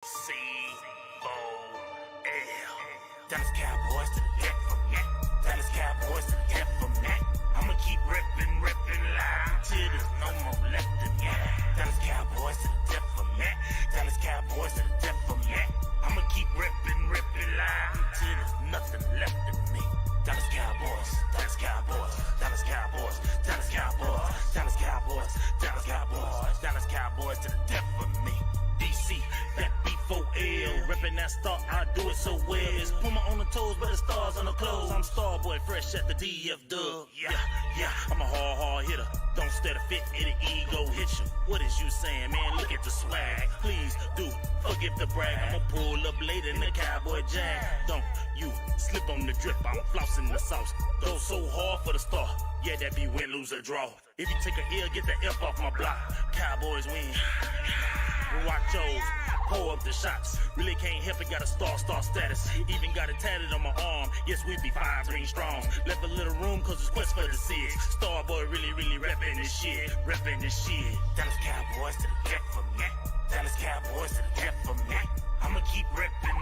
C-O-L. Dallas Cowboys to the death from that. Dallas Cowboys to the death from that. I'ma keep ripping loud until there's no more left in ya. Dallas Cowboys to the death from that. Dallas Cowboys to the death from that. I'ma keep ripping loud until there's nothing left in me. Dallas Cowboys, Dallas Cowboys, Dallas Cowboys, Dallas Cowboys, Dallas Cowboys, Dallas Cowboys, Dallas Cowboys to the death for me. DC, that B4L, reppin' that star, I do it so well. It's Puma on the toes, but the stars on the clothes. I'm Starboy, fresh at the DF dub. Yeah, I'm a hard hitter. Don't stare to fit, it'll ego hit you. What is you saying, man? Look at the swag. Please do forgive the brag. I'ma pull up later in the Cowboy jag. Don't you slip on the drip, I'm flossing the sauce. Go so hard for the star. Yeah, that be win, lose, or draw. If you take a L, get the F off my block. Cowboys win. Watch yours, pour up the shots. Really can't help it, got a star status. Even got it tatted on my arm. Yes, we be 5 green strong. Left a little room cause it's quest for the six. Starboy really reppin' this shit. Dallas Cowboys to the death from that. Dallas Cowboys to the death from that. I'ma keep rippin'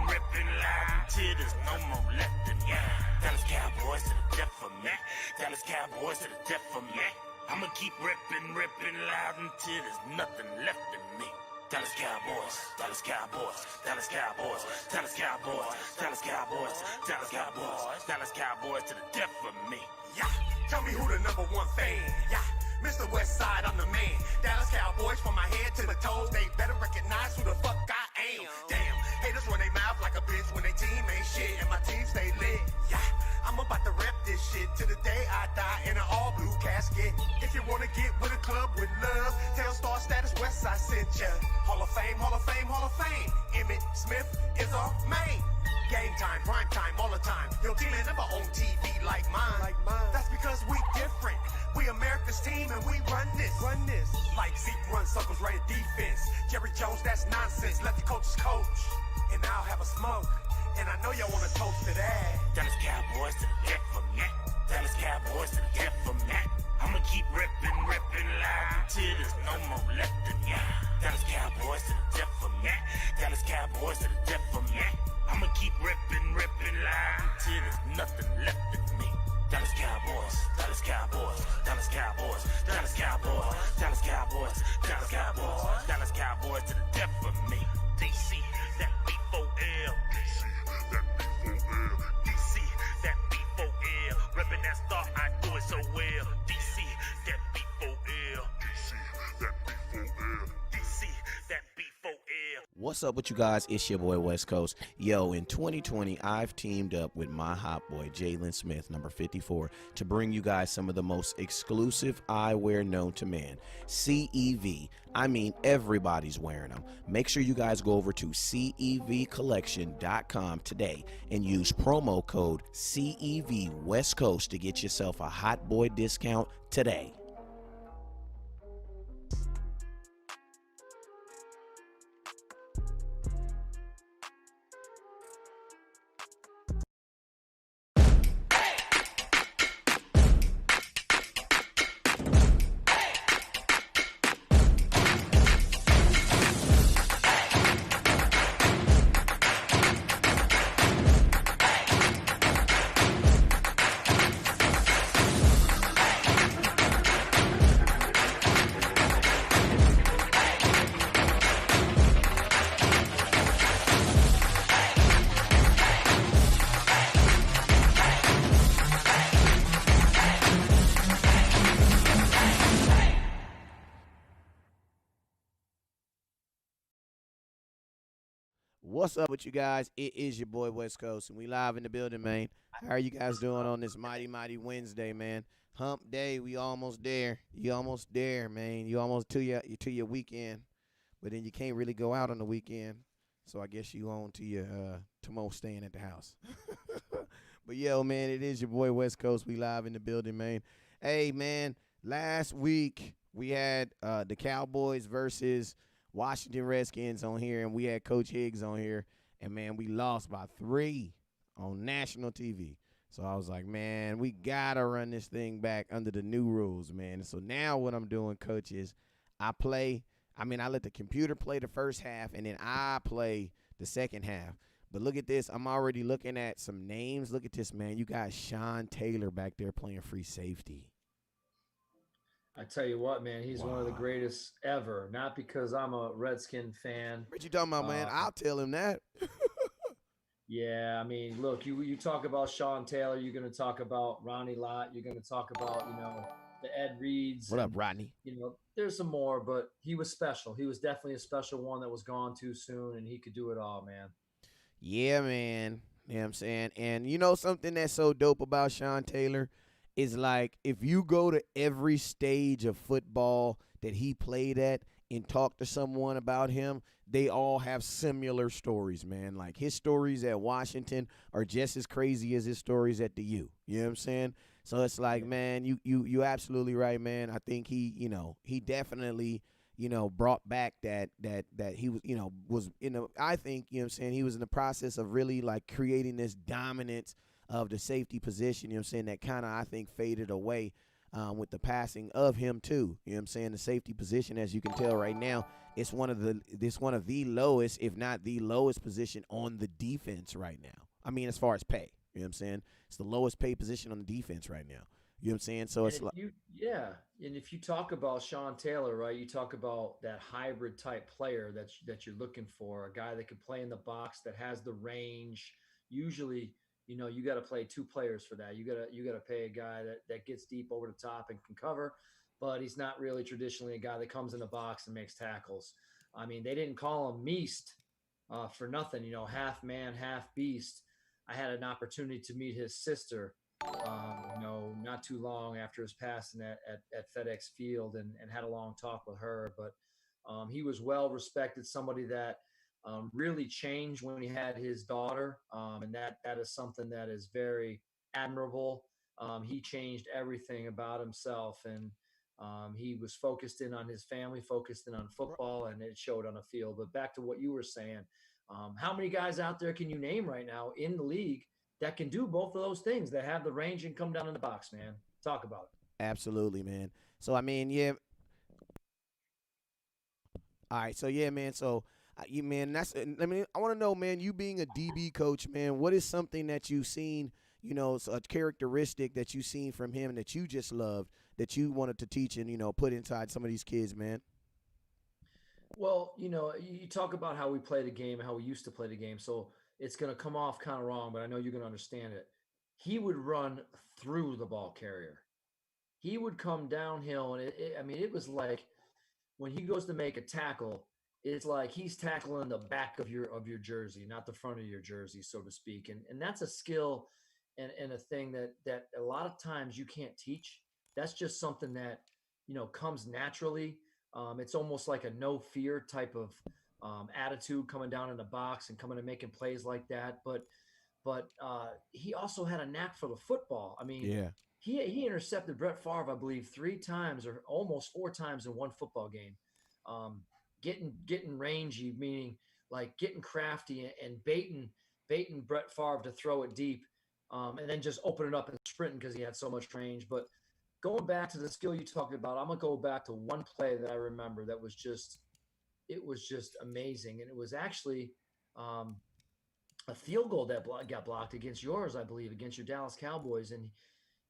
loud until there's no more left in ya. Dallas Cowboys to the death from that. Dallas Cowboys to the death from that. I'ma keep rippin' loud until there's nothing left in me. Dallas Cowboys, Dallas Cowboys, Dallas Cowboys, Dallas Cowboys, Dallas Cowboys, Dallas Cowboys, Dallas Cowboys to the death for me. Yeah, tell me who the #1 fan. Yeah, Mr. Westside, I'm the man. Dallas Cowboys from my head to the toes. They better recognize who the fuck I am. Damn, haters run their mouth like a bitch when they team ain't shit and my team stay lit. Yeah, I'm about to rep this shit till the day I die in an all blue casket. If you wanna get with a club with love, tell Star Status Westside sent ya. Hall of Fame, Hall of Fame, Hall of Fame. Emmett Smith is our main. Game time, prime time, all the time. Your team ain't never on TV like mine. That's because we different. We America's team and we run this. Like Zeke run circles right at defense. Jerry Jones, that's nonsense. Let the coaches coach. And I'll have a smoke. And I know y'all wanna toast to that. Dallas Cowboys to the death from that. Dallas Cowboys to the death from that. I'ma keep rippin' loud until there's no more left in ya. Dallas Cowboys to the death from that. Dallas Cowboys to the death from that. I'ma keep rippin' loud until there's nothing left in me. Dallas Cowboys, Dallas Cowboys, Dallas Cowboys, Dallas Cowboys, Dallas Cowboys, Dallas Cowboys, Dallas Cowboys to the death for me. DC, that B4L. DC, that B4L. Reppin' that star, I do it so well. DC, that B4L. DC, that B4L. What's up with you guys? It's your boy West Coast. Yo, in 2020, I've teamed up with my hot boy, Jalen Smith, number 54, to bring you guys some of the most exclusive eyewear known to man. CEV. I mean, everybody's wearing them. Make sure you guys go over to CEVcollection.com today and use promo code CEV West Coast to get yourself a hot boy discount today. What's up with you guys? It is your boy West Coast, and we live in the building, man. How are you guys doing on this mighty Wednesday, man? Hump day, we almost there. You almost there, man. You almost to your weekend, but then you can't really go out on the weekend. So I guess you on to your tomorrow staying at the house. But yo, man, it is your boy West Coast. We live in the building, man. Hey, man, last week we had the Cowboys versus Washington Redskins on here, and we had Coach Higgins on here, and, man, we lost by 3 on national TV. So I was like, man, we got to run this thing back under the new rules, man. And so now what I'm doing, Coach, is I play I mean, I let the computer play the first half, and then I play the second half. But look at this. I'm already looking at some names. Look at this, man. You got Sean Taylor back there playing free safety. I tell you what, man, he's one of the Wow. greatest ever. Not because I'm a Redskin fan. What you talking about, man? Uh, I'll tell him that. yeah, I mean, look, you talk about Sean Taylor, you're going to talk about Ronnie Lott, you're going to talk about, the Ed Reeds. What up, And, Rodney? there's some more, but he was special. He was definitely a special one that was gone too soon, and he could do it all, man. Yeah, man. You know what I'm saying? And you know something that's so dope about Sean Taylor is like if you go to every stage of football that he played at and talk to someone about him, they all have similar stories, man. Like his stories at Washington are just as crazy as his stories at the U. You know what I'm saying? So it's like, man, you absolutely right, man. I think he definitely brought back that he I think, you know what I'm saying, he was in the process of really like creating this dominance of the safety position, you know what I'm saying, that kind of, I think, faded away with the passing of him too. You know what I'm saying? The safety position, as you can tell right now, it's one of the lowest, if not the lowest position on the defense right now. I mean, as far as pay, you know what I'm saying? It's the lowest paid position on the defense right now. You know what I'm saying? So it's like, and if you talk about Sean Taylor, right, you talk about that hybrid type player that you're looking for, a guy that can play in the box, that has the range. Usually, you got to play two players for that. You got to pay a guy that gets deep over the top and can cover, but he's not really traditionally a guy that comes in the box and makes tackles. I mean, they didn't call him Meast for nothing. Half man, half beast. I had an opportunity to meet his sister, not too long after his passing at FedEx Field, and had a long talk with her. But he was well respected, somebody that really changed when he had his daughter, and that is something that is very admirable. He changed everything about himself, and he was focused in on his family, focused in on football, and it showed on the field. But back to what you were saying, how many guys out there can you name right now in the league that can do both of those things, that have the range and come down in the box, man? Talk about it. absolutely, man. So I mean, yeah. All right, so yeah, man. So you, man, I want to know, man. You being a DB coach, man, what is something that you've seen, a characteristic that you've seen from him that you just loved, that you wanted to teach and put inside some of these kids, man? Well, you talk about how we play the game, how we used to play the game. So it's going to come off kind of wrong, but I know you're going to understand it. He would run through the ball carrier. He would come downhill, and it was like when he goes to make a tackle, it's like he's tackling the back of your jersey, not the front of your jersey, so to speak. And that's a skill and a thing that a lot of times you can't teach. That's just something that comes naturally. It's almost like a no fear type of attitude coming down in the box and coming and making plays like that. But he also had a knack for the football. I mean, Yeah. he intercepted Brett Favre, I believe, 3 times or almost 4 times in one football game. Getting rangy, meaning like getting crafty and baiting Brett Favre to throw it deep, and then just open it up and sprinting because he had so much range. But going back to the skill you talked about, I'm gonna go back to one play that I remember that was just amazing, and it was actually a field goal that got blocked against yours, I believe, against your Dallas Cowboys, and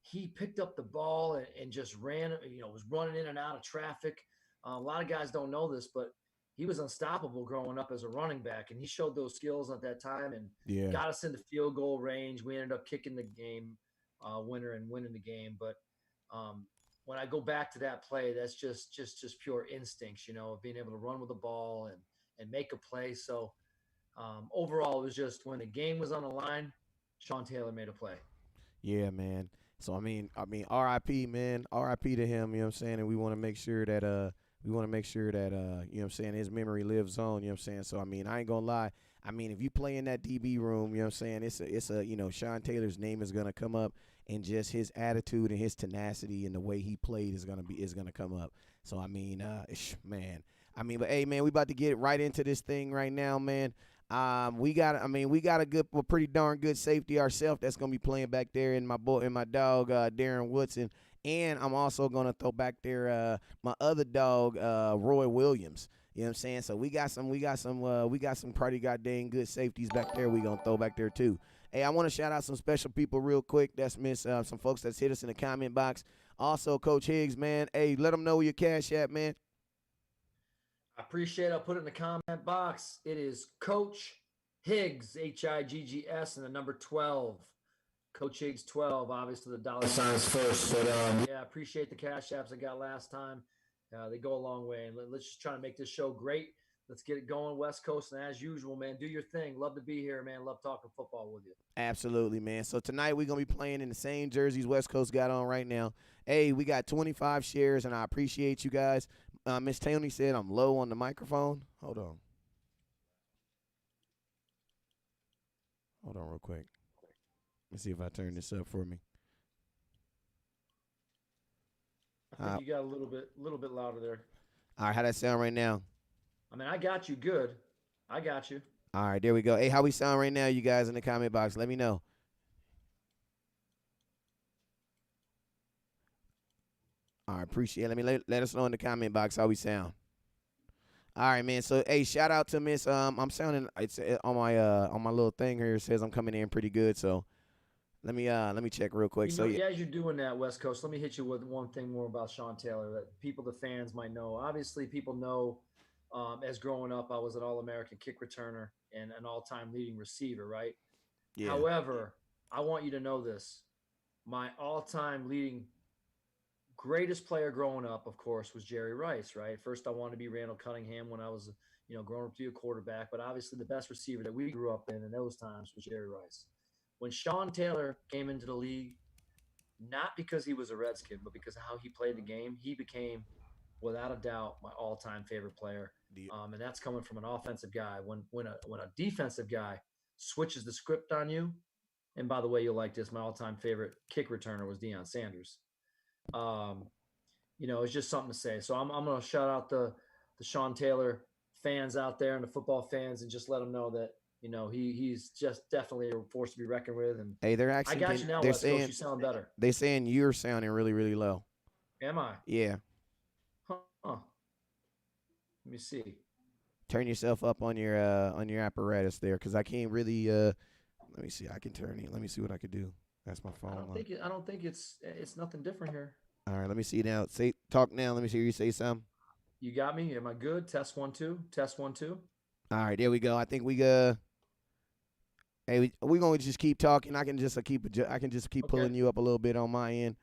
he picked up the ball and just ran, was running in and out of traffic. A lot of guys don't know this, but he was unstoppable growing up as a running back, and he showed those skills at that time and Yeah. got us into field goal range. We ended up kicking the game winner and winning the game. But when I go back to that play, that's just pure instincts, of being able to run with the ball and make a play. So overall, it was just when the game was on the line, Sean Taylor made a play. Yeah, man. So I mean, RIP, man. RIP to him, you know what I'm saying? And we want to make sure that you know what I'm saying, his memory lives on, you know what I'm saying? So I mean, I ain't gonna lie. I mean, if you play in that DB room, you know what I'm saying, it's a Sean Taylor's name is gonna come up, and just his attitude and his tenacity and the way he played is gonna come up. So I mean, man. I mean, but hey, man, we about to get right into this thing right now, man. We got a pretty darn good safety ourselves that's gonna be playing back there in my dog Darren Woodson, and I'm also gonna throw back there my other dog Roy Williams. You know what I'm saying? So we got some pretty goddamn good safeties back there. We gonna throw back there too. Hey, I want to shout out some special people real quick. That's some folks that's hit us in the comment box. Also, Coach Higgs, man. Hey, let them know where your cash at, man. I appreciate it. I'll put it in the comment box. It is Coach Higgs, Higgs, and the number 12. Coach Higgs 12, obviously the dollar signs first. But yeah, I appreciate the cash apps I got last time. They go a long way. And let's just try to make this show great. Let's get it going, West Coast. And as usual, man, do your thing. Love to be here, man. Love talking football with you. Absolutely, man. So tonight we're going to be playing in the same jerseys West Coast got on right now. Hey, we got 25 shares, and I appreciate you guys. Miss Tony said I'm low on the microphone. Hold on real quick. Let's see if I turn this up for me. I think you got a little bit louder there. All right, how that sound right now? I mean, I got you good. I got you. All right, there we go. Hey, how we sound right now, you guys in the comment box? Let me know. All right, appreciate it. Let us know in the comment box how we sound. All right, man. So, hey, shout out to Miss. I'm sounding. It's on my little thing here. It says I'm coming in pretty good. So, let me check real quick. You know, yeah, as you're doing that, West Coast, let me hit you with one thing more about Sean Taylor that the fans might know. Obviously, people know. As growing up, I was an All-American kick returner and an all-time leading receiver, right? Yeah. However, I want you to know this. My all-time leading greatest player growing up, of course, was Jerry Rice, right? First, I wanted to be Randall Cunningham when I was, growing up to be a quarterback. But obviously, the best receiver that we grew up in those times was Jerry Rice. When Sean Taylor came into the league, not because he was a Redskin, but because of how he played the game, he became, without a doubt, my all-time favorite player. And that's coming from an offensive guy. When a defensive guy switches the script on you, and by the way, you'll like this, my all-time favorite kick returner was Deion Sanders. It's just something to say. So I'm going to shout out the Sean Taylor fans out there and the football fans and just let them know that, he's just definitely a force to be reckoned with. And hey, they're actually, I got you now, West Coast. You sound better. They're saying you're sounding really, really low. Am I? Yeah. Huh. Let me see. Turn yourself up on your apparatus there, because I can't really. Let me see. I can turn it. Let me see what I could do. That's my phone. I don't think it's nothing different here. All right. Let me see now. Talk now. Let me see you say something. You got me. Am I good? Test 1 2. Test 1 2. All right. There we go. I think we Hey, we're gonna just keep talking. I can just keep pulling you up a little bit on my end.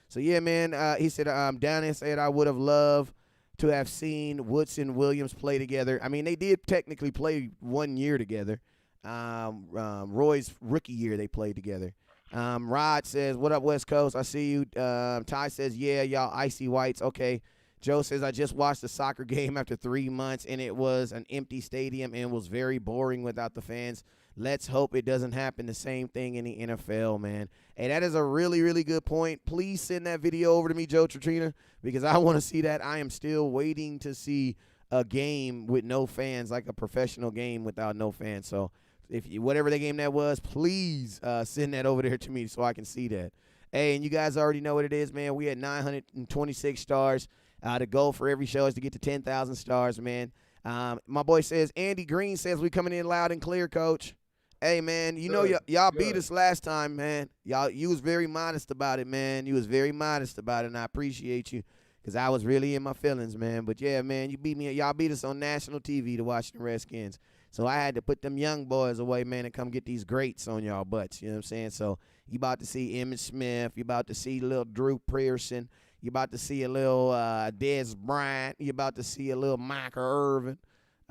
So yeah, man. He said, Downey said I would have loved to have seen Woodson Williams play together. I mean, they did technically play 1 year together. Roy's rookie year, they played together. Rod says, what up, West Coast? I see you. Ty says, yeah, y'all icy whites. Okay. Joe says, I just watched a soccer game after 3 months, and it was an empty stadium and was very boring without the fans. Let's hope it doesn't happen the same thing in the NFL, man. Hey, that is a really, really good point. Please send that video over to me, Joe Tratrina, because I want to see that. I am still waiting to see a game with no fans, like a professional game without no fans. So whatever the game that was, please send that over there to me so I can see that. Hey, and you guys already know what it is, man. We had 926 stars. The goal for every show is to get to 10,000 stars, man. My boy says, Andy Green says we coming in loud and clear, Coach. Hey, man, y'all beat us last time, man. You was very modest about it, man. You was very modest about it, and I appreciate you because I was really in my feelings, man. But, yeah, man, you beat me. Y'all beat us on national TV, the Washington Redskins. So I had to put them young boys away, man, and come get these greats on y'all butts. You know what I'm saying? So you about to see Emmitt Smith. You about to see little Drew Pearson. You about to see a little Dez Bryant. You about to see a little Michael Irvin.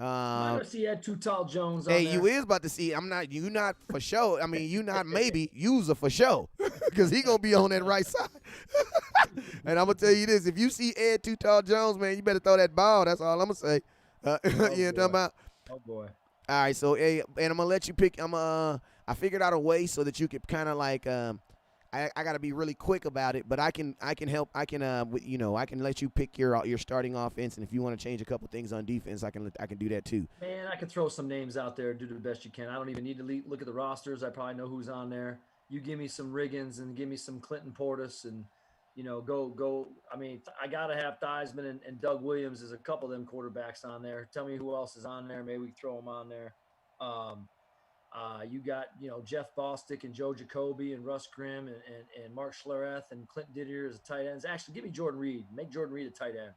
I'm going to see Ed Too Tall Jones on hey, there. you is about to see. You not for sure. I mean, you not maybe. You's a for sure. Because he going to be on that right side. And I'm going to tell you this. If you see Ed Too Tall Jones, man, you better throw that ball. That's all I'm going to say. You know what I'm talking about? Oh, boy. All right, so, hey, and I'm going to let you pick. I figured out a way so that you could kind of like I got to be really quick about it, but I can help. I can let you pick your starting offense, and if you want to change a couple things on defense, I can do that too. Man, I can throw some names out there, do the best you can. I don't even need to look at the rosters. I probably know who's on there. You give me some Riggins and give me some Clinton Portis, and go. I mean, I gotta have Theismann and Doug Williams as a couple of them quarterbacks on there. Tell me who else is on there. Maybe we throw them on there. Um, you got Jeff Bostic and Joe Jacoby and Russ Grimm and Mark Schlereth and Clint Didier as tight ends. Actually, give me Jordan Reed. Make Jordan Reed a tight end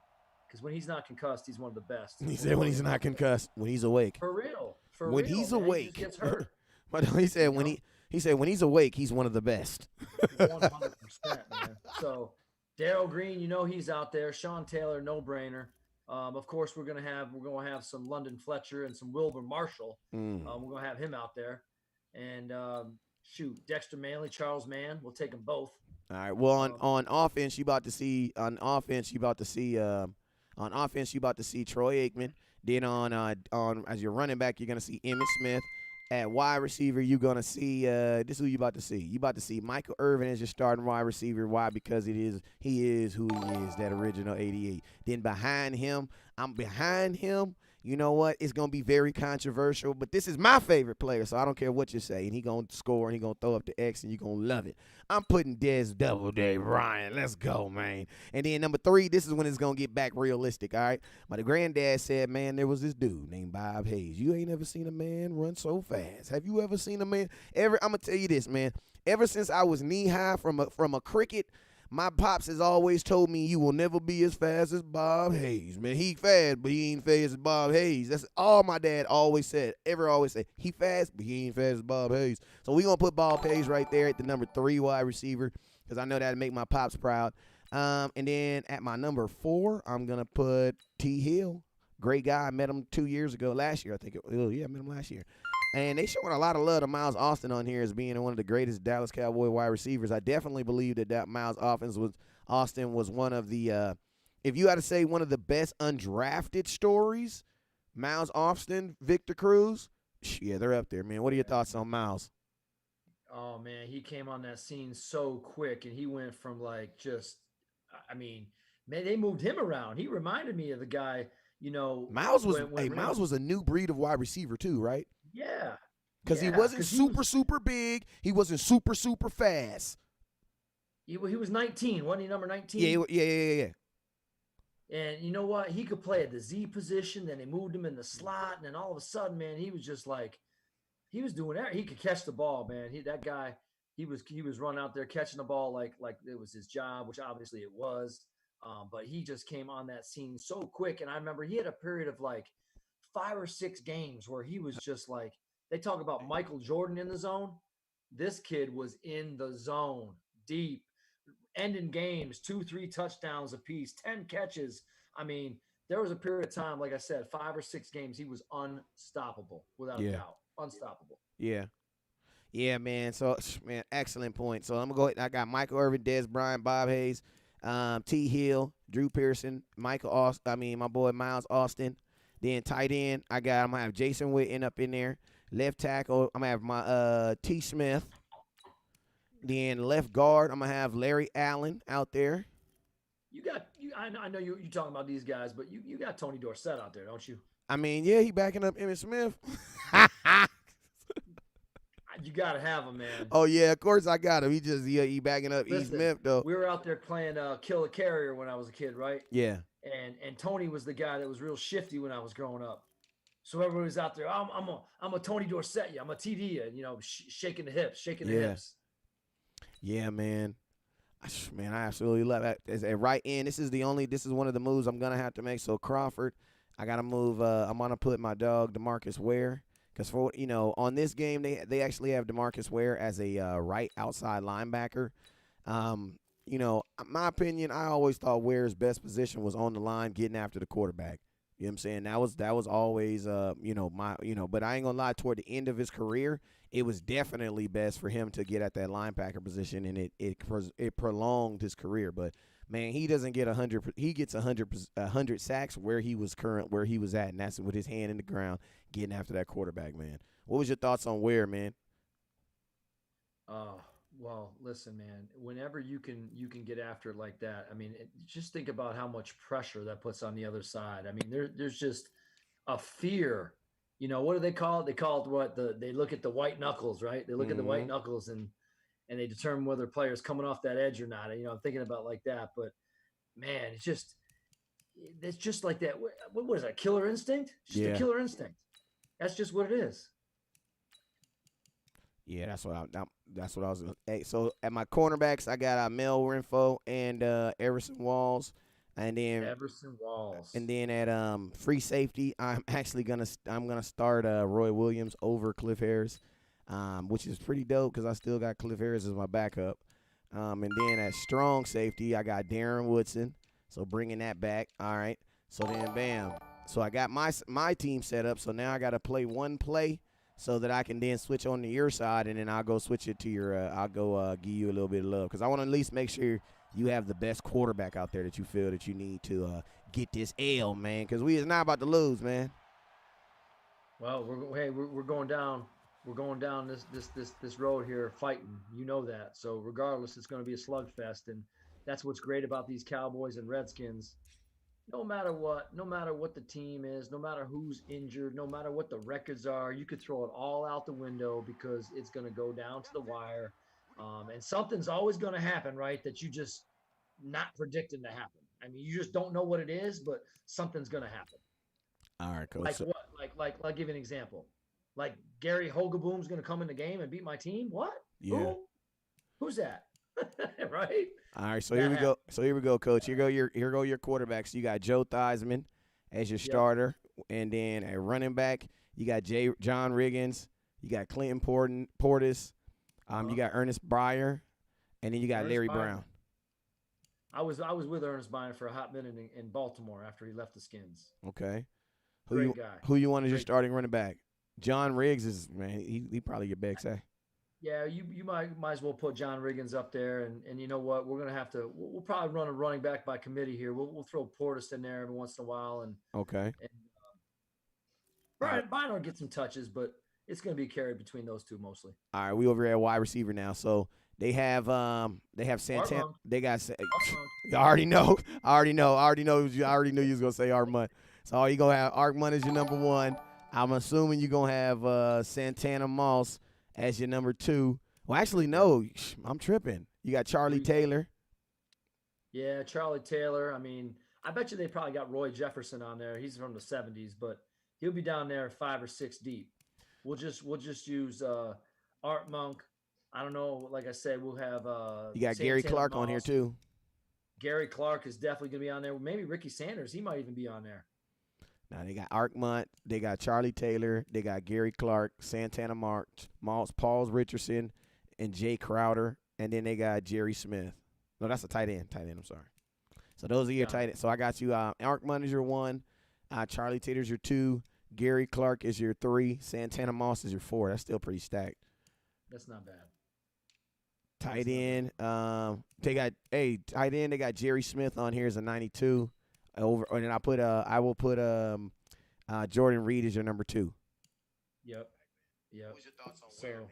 because when he's not concussed, he's one of the best. He said when he's not concussed, when he's awake. For real. When real, he's man. awake. He just gets hurt. But he said he said when he's awake, he's one of the best. 100%, man. So Darryl Green, he's out there. Sean Taylor, no brainer. Of course, we're gonna have some London Fletcher and some Wilbur Marshall. We're gonna have him out there, and Dexter Manley, Charles Mann. We'll take them both. All right. Well, on offense, you about to see Troy Aikman. Then on as your running back, you're gonna see Emmitt Smith. At wide receiver, you're going to see this is who you about to see. You about to see Michael Irvin as your starting wide receiver. Why? Because he is who he is, that original 88. Then behind him, you know what? It's going to be very controversial, but this is my favorite player, so I don't care what you say. And he's going to score, and he's going to throw up the X, and you're going to love it. I'm putting Dez Doubleday Ryan. Let's go, man. And then number 3, this is when it's going to get back realistic, all right? My granddad said, man, there was this dude named Bob Hayes. You ain't ever seen a man run so fast. Have you ever seen a man? I'm going to tell you this, man. Ever since I was knee-high from a cricket, my pops has always told me you will never be as fast as Bob Hayes. Man, he fast, but he ain't fast as Bob Hayes. That's all my dad always said. Always said, he fast, but he ain't fast as Bob Hayes. So we're going to put Bob Hayes right there at the number 3 wide receiver because I know that'll make my pops proud. And then at my number 4, I'm going to put T. Hill. Great guy. I met him last year, I think. I met him last year. And they showing a lot of love to Miles Austin on here as being one of the greatest Dallas Cowboy wide receivers. I definitely believe that Miles Austin was one of the, if you had to say one of the best undrafted stories, Miles Austin, Victor Cruz, yeah, they're up there, man. What are your thoughts on Miles? Oh, man, he came on that scene so quick, and he went from they moved him around. He reminded me of the guy, Miles was a new breed of wide receiver too, right? Yeah. Because he wasn't super big. He wasn't super fast. He was 19. Wasn't he number 19? Yeah. And you know what? He could play at the Z position. Then they moved him in the slot. And then all of a sudden, man, he was just he was doing that. He could catch the ball, man. He was running out there catching the ball like it was his job, which obviously it was. But he just came on that scene so quick. And I remember he had a period of 5 or 6 games where he was just they talk about Michael Jordan in the zone. This kid was in the zone deep, ending games, 2-3 touchdowns apiece, 10 catches. I mean, there was a period of time, like I said, 5 or 6 games, he was unstoppable without a doubt. Unstoppable. Yeah. Yeah, man. So, man, excellent point. So I'm going to go ahead. I got Michael Irvin, Dez Bryant, Bob Hayes, T. Hill, Drew Pearson, my boy Miles Austin. Then tight end, I'm going to have Jason Witten up in there. Left tackle, I'm going to have my T. Smith. Then left guard, I'm going to have Larry Allen out there. I know you're talking about these guys, but you got Tony Dorsett out there, don't you? I mean, yeah, he backing up Emmitt Smith. You got to have him, man. Oh, yeah, of course I got him. He backing up E. Smith, though. We were out there playing Kill a Carrier when I was a kid, right? Yeah. And Tony was the guy that was real shifty when I was growing up. So everybody was out there, I'm a Tony Dorsett, I'm a TD, and, shaking the hips. Yeah, man. Man, I absolutely love it. As a right end, this is one of the moves I'm going to have to make. So Crawford, I got to move. I'm going to put my dog DeMarcus Ware. Because, on this game, they actually have DeMarcus Ware as a right outside linebacker. My opinion, I always thought Ware's best position was on the line getting after the quarterback. You know what I'm saying? That was always, but I ain't going to lie, toward the end of his career, it was definitely best for him to get at that linebacker position, and it prolonged his career. But, man, he doesn't get 100. He gets 100 sacks where he was at, and that's with his hand in the ground getting after that quarterback, man. What was your thoughts on Ware, man? Well, listen, man, whenever you can get after it like that, I mean, just think about how much pressure that puts on the other side. I mean, there's just a fear. What do they call it? They call it they look at the white knuckles, right? They look at the white knuckles and and they determine whether a player is coming off that edge or not. You know, I'm thinking about like that. But man, it's just like that. What is that? Killer instinct? Just a Yeah. killer instinct. That's just what it is. Yeah, that's what I was. Hey, so at my cornerbacks, I got Mel Renfro and Everson Walls, and then Everson Walls. And then at free safety, I'm actually gonna start Roy Williams over Cliff Harris, which is pretty dope because I still got Cliff Harris as my backup. And then at strong safety, I got Darren Woodson, so bringing that back. All right, so then bam, so I got my team set up. So now I got to play one play so that I can then switch on to your side, and then I'll go switch it to your. I'll go give you a little bit of love because I want to at least make sure you have the best quarterback out there that you feel that you need to get this L, man, because we is not about to lose, man. Well, we're going down. We're going down this road here fighting. You know that. So regardless, it's going to be a slugfest, and that's what's great about these Cowboys and Redskins. No matter what the team is, no matter who's injured, no matter what the records are, you could throw it all out the window because it's going to go down to the wire. And something's always going to happen, right? That you just not predicting to happen. I mean, you just don't know what it is, but something's going to happen. All right, coach. Like what? Like give you an example. Like Gary Hogaboom's going to come in the game and beat my team. What? Yeah. Who's that? Right. All right. So here we go. So here we go, coach. Here go your quarterbacks. You got Joe Theismann as your starter, and then at running back you got John Riggins. You got Clinton Portis. You got Ernest Breyer, and then you got Larry Brown. I was with Ernest Breyer for a hot minute in Baltimore after he left the Skins. Okay. Great guy. Who you want as your starting running back? John Riggs is, man, he probably your best, eh? Yeah, you might as well put John Riggins up there, and you know what? We're gonna have to. We'll probably run a running back by committee here. We'll throw Portis in there every once in a while, and okay. And Brian will get some touches, but it's gonna be carried between those two mostly. All right, we over at wide receiver now. So they have Santana. They got. I already know. I already knew you was gonna say Armand. So you gonna have Armand as your number one. I'm assuming you're going to have Santana Moss as your number two. Well, actually, no. I'm tripping. You got Charlie Taylor. Yeah, Charlie Taylor. I mean, I bet you they probably got Roy Jefferson on there. He's from the 70s, but he'll be down there 5 or 6 deep. We'll just use Art Monk. I don't know. Like I said, we'll have you got Santana Gary Clark Moss. on here, too. Gary Clark is definitely going to be on there. Maybe Ricky Sanders. He might even be on there. Now, they got Arkmont, they got Charlie Taylor, they got Gary Clark, Santana Moss, Paul Richardson, and Jay Crowder, and then they got Jerry Smith. No, that's a tight end. I'm sorry. So those are your tight ends. So I got you. Arkmont is your 1, Charlie Taylor's your 2, Gary Clark is your 3, Santana Moss is your 4. That's still pretty stacked. That's not bad. Tight end, They got Jerry Smith on here as a 92. Over, and then I will put Jordan Reed as your number 2. Yep. What's your thoughts on Ware, man?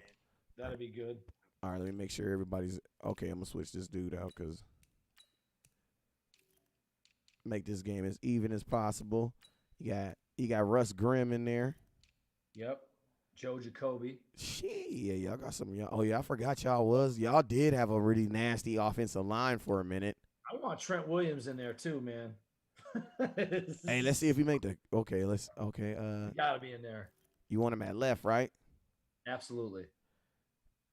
That'd be good. All right, let me make sure everybody's okay. I'm gonna switch this dude out because make this game as even as possible. You got Russ Grimm in there. Yep. Joe Jacoby. Yeah, y'all got some. Oh yeah, I forgot y'all did have a really nasty offensive line for a minute. I want Trent Williams in there too, man. Hey, let's see if we make the okay. Gotta be in there. You want him at left, right? Absolutely.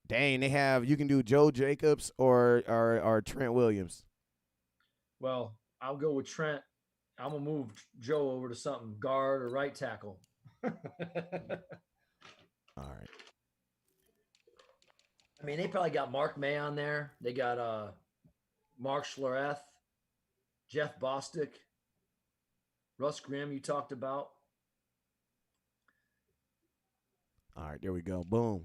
Dang, you can do Joe Jacobs or Trent Williams. Well, I'll go with Trent. I'm gonna move Joe over to something guard or right tackle. All right. I mean, they probably got Mark May on there. They got Mark Schlereth, Jeff Bostic, Russ Grimm you talked about. All right, there we go. Boom.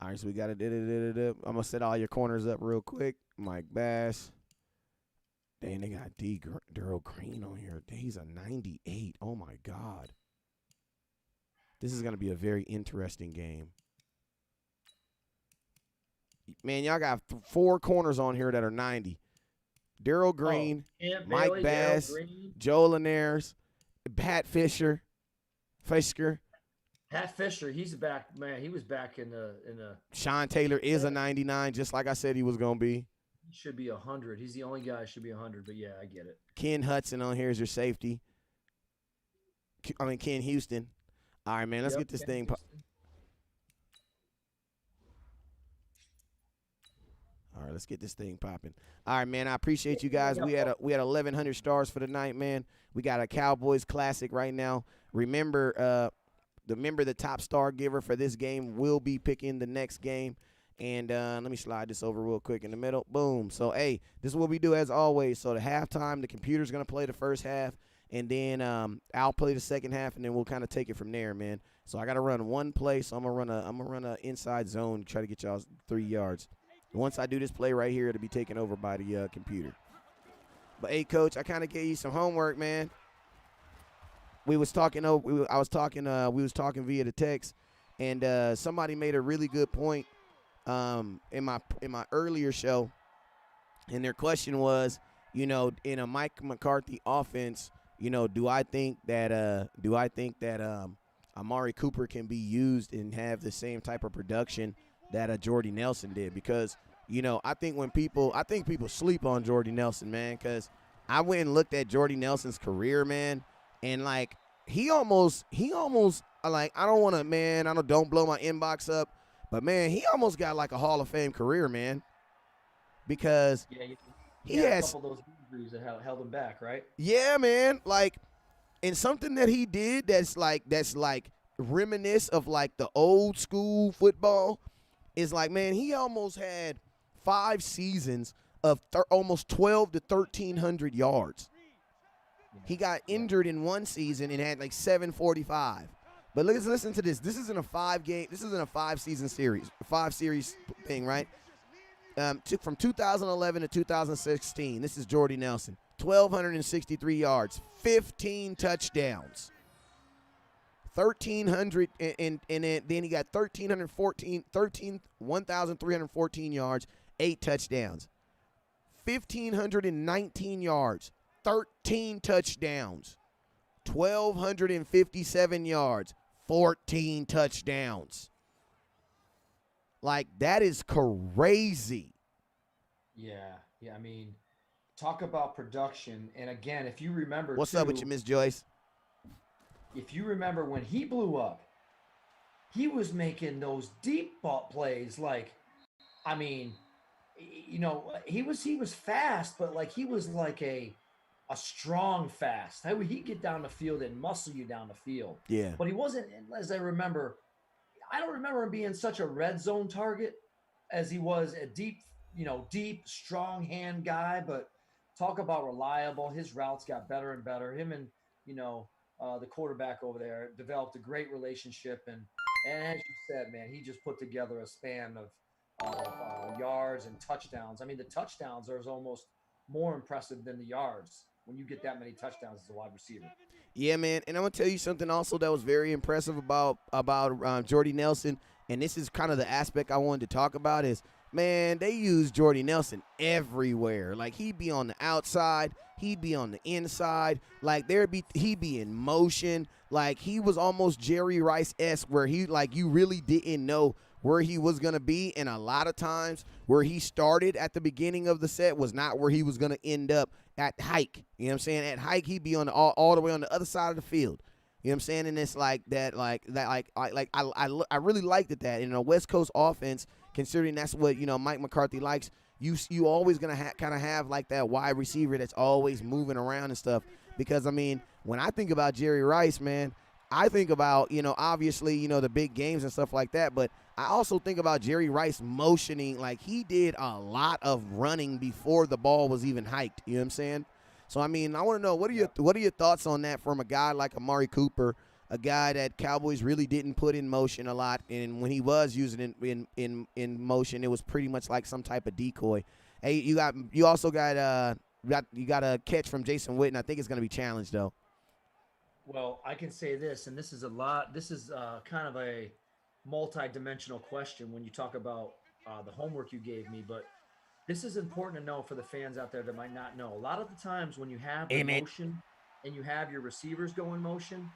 All right, so we got it. I'm going to set all your corners up real quick. Mike Bass. Dang, they got Darryl Green on here. He's a 98. Oh, my God. This is going to be a very interesting game. Man, y'all got 4 corners on here that are 90. Darryl Green, Mike Bailey, Bass, Joe Linares, Pat Fisker, Pat Fisher, he's back, man. He was back in the. Sean Taylor is a 99, just like I said he was gonna be. He should be 100. He's the only guy that should be 100. But yeah, I get it. Ken Hudson on here is your safety. Ken Houston. All right, man. Let's get this thing. All right, let's get this thing popping. All right, man. I appreciate you guys. We had 1,100 stars for the night, man. We got a Cowboys classic right now. Remember, the top star giver for this game will be picking the next game. And let me slide this over real quick in the middle. Boom. So, hey, this is what we do as always. So, the halftime, the computer's going to play the first half. And then I'll play the second half, and then we'll kind of take it from there, man. So, I got to run one play. So, I'm going to run a inside zone, try to get y'all 3 yards. Once I do this play right here, it'll be taken over by the computer. But, hey, Coach, I kind of gave you some homework, man. We was talking via the text, and somebody made a really good point in my earlier show, and their question was, in a Mike McCarthy offense, do I think that Amari Cooper can be used and have the same type of production that Jordy Nelson did? Because I think people sleep on Jordy Nelson, man, because I went and looked at Jordy Nelson's career, man, and like he almost like, don't blow my inbox up, but man, he almost got like a Hall of Fame career, man, because he has a couple of those injuries that held him back, right? Yeah, man, like, and something that he did that's like reminisce of like the old school football is like, man, he almost had 5 seasons of almost 12 to 1,300 yards. He got injured in one season and had like 745. But listen to this. This isn't a 5-season series, 5-series thing, right? From 2011 to 2016, this is Jordy Nelson. 1,263 yards, 15 touchdowns. 1,300, and then he got 1,314 yards, 8 touchdowns. 1,519 yards, 13 touchdowns. 1,257 yards, 14 touchdowns. Like, that is crazy. Yeah, I mean, talk about production. And again, if you remember, what's up with you, Miss Joyce? If you remember when he blew up, he was making those deep ball plays. Like, I mean, he was fast, but like he was like a strong fast. He'd get down the field and muscle you down the field. Yeah. But he wasn't, as I remember, I don't remember him being such a red zone target as he was a deep, strong hand guy. But talk about reliable. His routes got better and better. Him and, the quarterback over there developed a great relationship. And as you said, man, he just put together a span of yards and touchdowns. I mean, the touchdowns are almost more impressive than the yards when you get that many touchdowns as a wide receiver. Yeah, man, and I'm going to tell you something also that was very impressive about Jordy Nelson, and this is kind of the aspect I wanted to talk about is, man, they use Jordy Nelson everywhere. Like, he'd be on the outside, he'd be on the inside, like he'd be in motion. Like, he was almost Jerry Rice-esque where he, like, you really didn't know where he was going to be, and a lot of times where he started at the beginning of the set was not where he was going to end up at hike. You know what I'm saying? At hike, he'd be on all the way on the other side of the field. You know what I'm saying? And it's like that, I really liked it that in a West Coast offense, considering that's what, Mike McCarthy likes, you always going to kind of have like that wide receiver that's always moving around and stuff. Because, I mean, when I think about Jerry Rice, man, I think about, obviously, the big games and stuff like that, but I also think about Jerry Rice motioning. Like, he did a lot of running before the ball was even hiked. You know what I'm saying? So, I mean, I want to know, what are your thoughts on that from a guy like Amari Cooper, a guy that Cowboys really didn't put in motion a lot, and when he was using it in motion, it was pretty much like some type of decoy. Hey, you also got a catch from Jason Witten. I think it's going to be challenged, though. Well, I can say this, and this is kind of a multi-dimensional question when you talk about the homework you gave me, but this is important to know for the fans out there that might not know. A lot of the times when you have the motion and you have your receivers go in motion,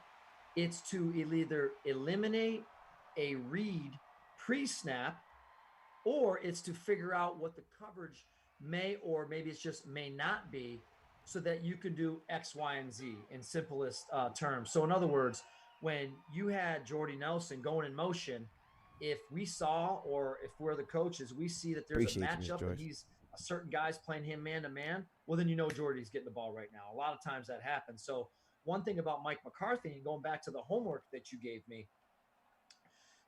It's to either eliminate a read pre-snap, or it's to figure out what the coverage may, or maybe it's just may not be, so that you can do X, Y, and Z in simplest terms. So in other words, when you had Jordy Nelson going in motion, if we saw, or if we're the coaches, we see that there's a Appreciate you, Miss matchup and Joyce. he's a certain guy's playing him man to man, well, then you know Jordy's getting the ball right now. A lot of times that happens. So one thing about Mike McCarthy, and going back to the homework that you gave me,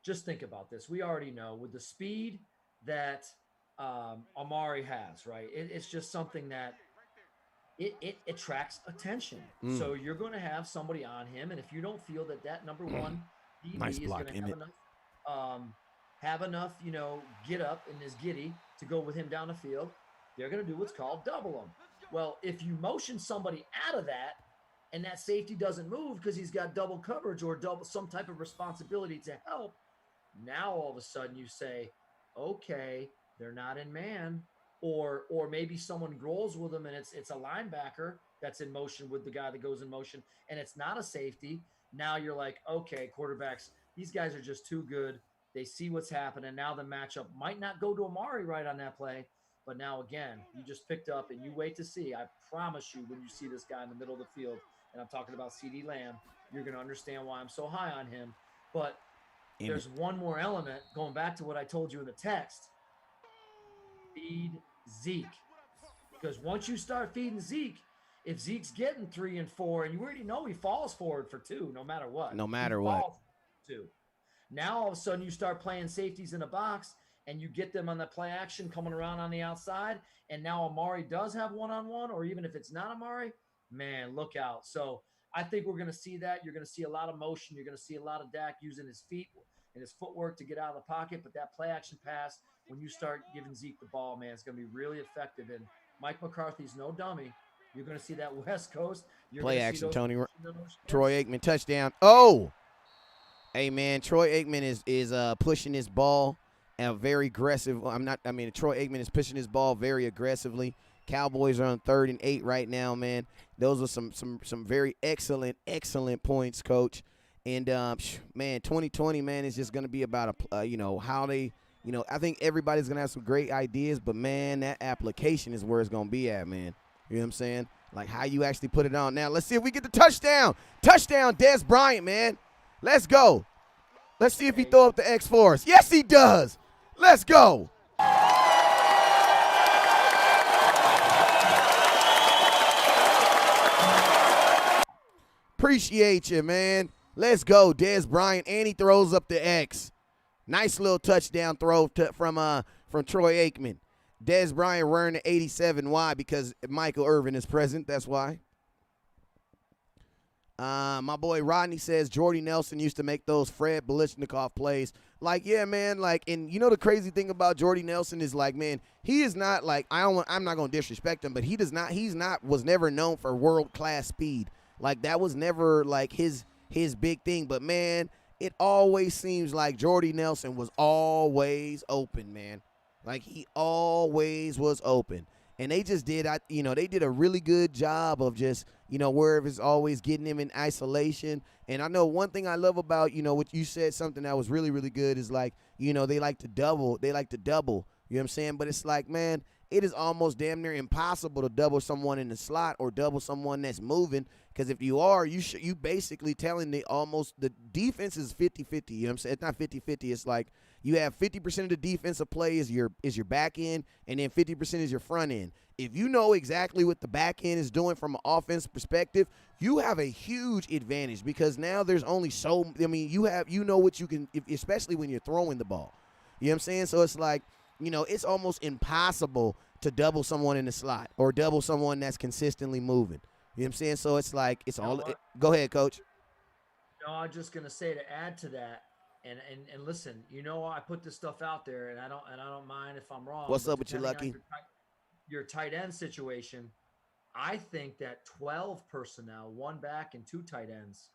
just think about this. We already know with the speed that Amari has, right? It's just something that it attracts attention. So you're going to have somebody on him, and if you don't feel that that number one DB Nice is block, going to Emmett. have enough, get up in his giddy to go with him down the field, they're going to do what's called double him. Well, if you motion somebody out of that, and that safety doesn't move because he's got double coverage or double some type of responsibility to help, now all of a sudden you say, okay, they're not in man, or maybe someone rolls with them and it's a linebacker that's in motion with the guy that goes in motion, and it's not a safety. Now you're like, okay, quarterbacks, these guys are just too good. They see what's happening. Now the matchup might not go to Amari right on that play, but now again, you just picked up and you wait to see. I promise you, when you see this guy in the middle of the field, and I'm talking about CeeDee Lamb, you're going to understand why I'm so high on him. But there's one more element, going back to what I told you in the text. Feed Zeke. Because once you start feeding Zeke, if Zeke's getting 3 and 4, and you already know he falls forward for 2 no matter what. No matter he what. falls for 2. Now all of a sudden you start playing safeties in a box, and you get them on the play action coming around on the outside, and now Amari does have one-on-one, or even if it's not Amari, man, look out. So I think we're going to see that. You're going to see a lot of motion. You're going to see a lot of Dak using his feet and his footwork to get out of the pocket. But that play action pass, when you start giving Zeke the ball, man, it's going to be really effective. And Mike McCarthy's no dummy. You're going to see that West Coast. You're Play gonna action, see Tony. those Troy Aikman touchdown. Oh, hey man, Troy Aikman is pushing his ball and very aggressive. Troy Aikman is pushing his ball very aggressively. Cowboys are on 3rd and 8 right now, man. Those are some very excellent points, Coach. And man, 2020, man, is just gonna be about how they, I think everybody's gonna have some great ideas, but man, that application is where it's gonna be at, man. You know what I'm saying? Like how you actually put it on. Now let's see if we get the touchdown. Touchdown, Dez Bryant, man. Let's go. Let's see if he throw up the X for us. Yes, he does. Let's go. Appreciate you, man. Let's go, Dez Bryant, and he throws up the X. Nice little touchdown throw from Troy Aikman. Dez Bryant wearing the 87. Why? Because Michael Irvin is present. That's why. My boy Rodney says Jordy Nelson used to make those Fred Biletnikoff plays. Like, yeah, man. Like, and you know the crazy thing about Jordy Nelson is like, man, he is not like I'm not gonna disrespect him, but was never known for world class speed. Like that was never like his big thing. But man, it always seems like Jordy Nelson was always open, man. Like he always was open. And they just did, they did a really good job of just, wherever it's always getting him in isolation. And I know one thing I love about, what you said, something that was really, really good is like, they like to double. You know what I'm saying? But it's like, man, it is almost damn near impossible to double someone in the slot or double someone that's moving. Because if you are, you basically telling the defense is 50-50. You know what I'm saying? It's not 50-50. It's like you have 50% of the defensive play is your back end, and then 50% is your front end. If you know exactly what the back end is doing from an offense perspective, you have a huge advantage because now there's only what you can, especially when you're throwing the ball. You know what I'm saying? So it's like, it's almost impossible to double someone in the slot or double someone that's consistently moving. You know what I'm saying? So it's like go ahead, Coach. No, I'm just gonna say to add to that, and listen, I put this stuff out there, and I don't mind if I'm wrong. What's up with you, Lucky? Your tight end situation, I think that 12 personnel, 1 back and 2 tight ends,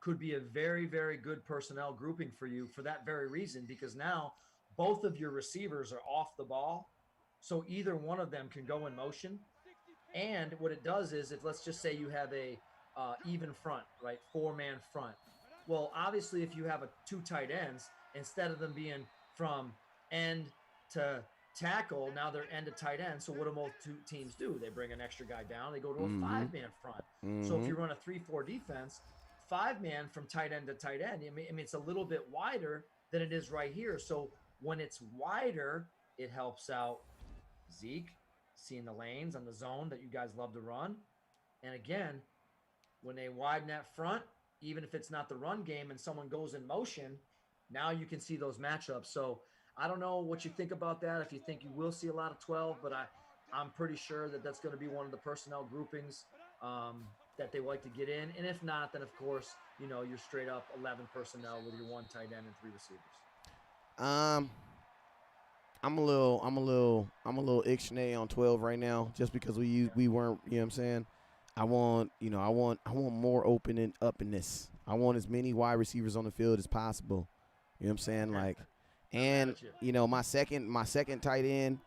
could be a very, very good personnel grouping for you for that very reason, because now both of your receivers are off the ball, so either one of them can go in motion. And what it does is, if let's just say you have a even front, right, 4-man front, Well, obviously, if you have two tight ends, instead of them being from end to tackle, now they're end to tight end. So what do most two teams do? They bring an extra guy down. They go to a Mm-hmm. 5-man front. So if Mm-hmm. you run a 3-4 defense, 5-man from tight end to tight end, I mean, it's a little bit wider than it is right here. So when it's wider, it helps out Zeke seeing the lanes on the zone that you guys love to run. And again, when they widen that front, even if it's not the run game and someone goes in motion, now you can see those matchups. So I don't know what you think about that. If you think you will see a lot of 12, but I'm pretty sure that that's going to be one of the personnel groupings that they like to get in. And if not, then of course, you're straight up 11 personnel with your one tight end and three receivers. Um, I'm a little ixnay on 12 right now, just because we weren't, you know what I'm saying. I want more open and uppiness. I want as many wide receivers on the field as possible. You know what I'm saying, like, and my second tight end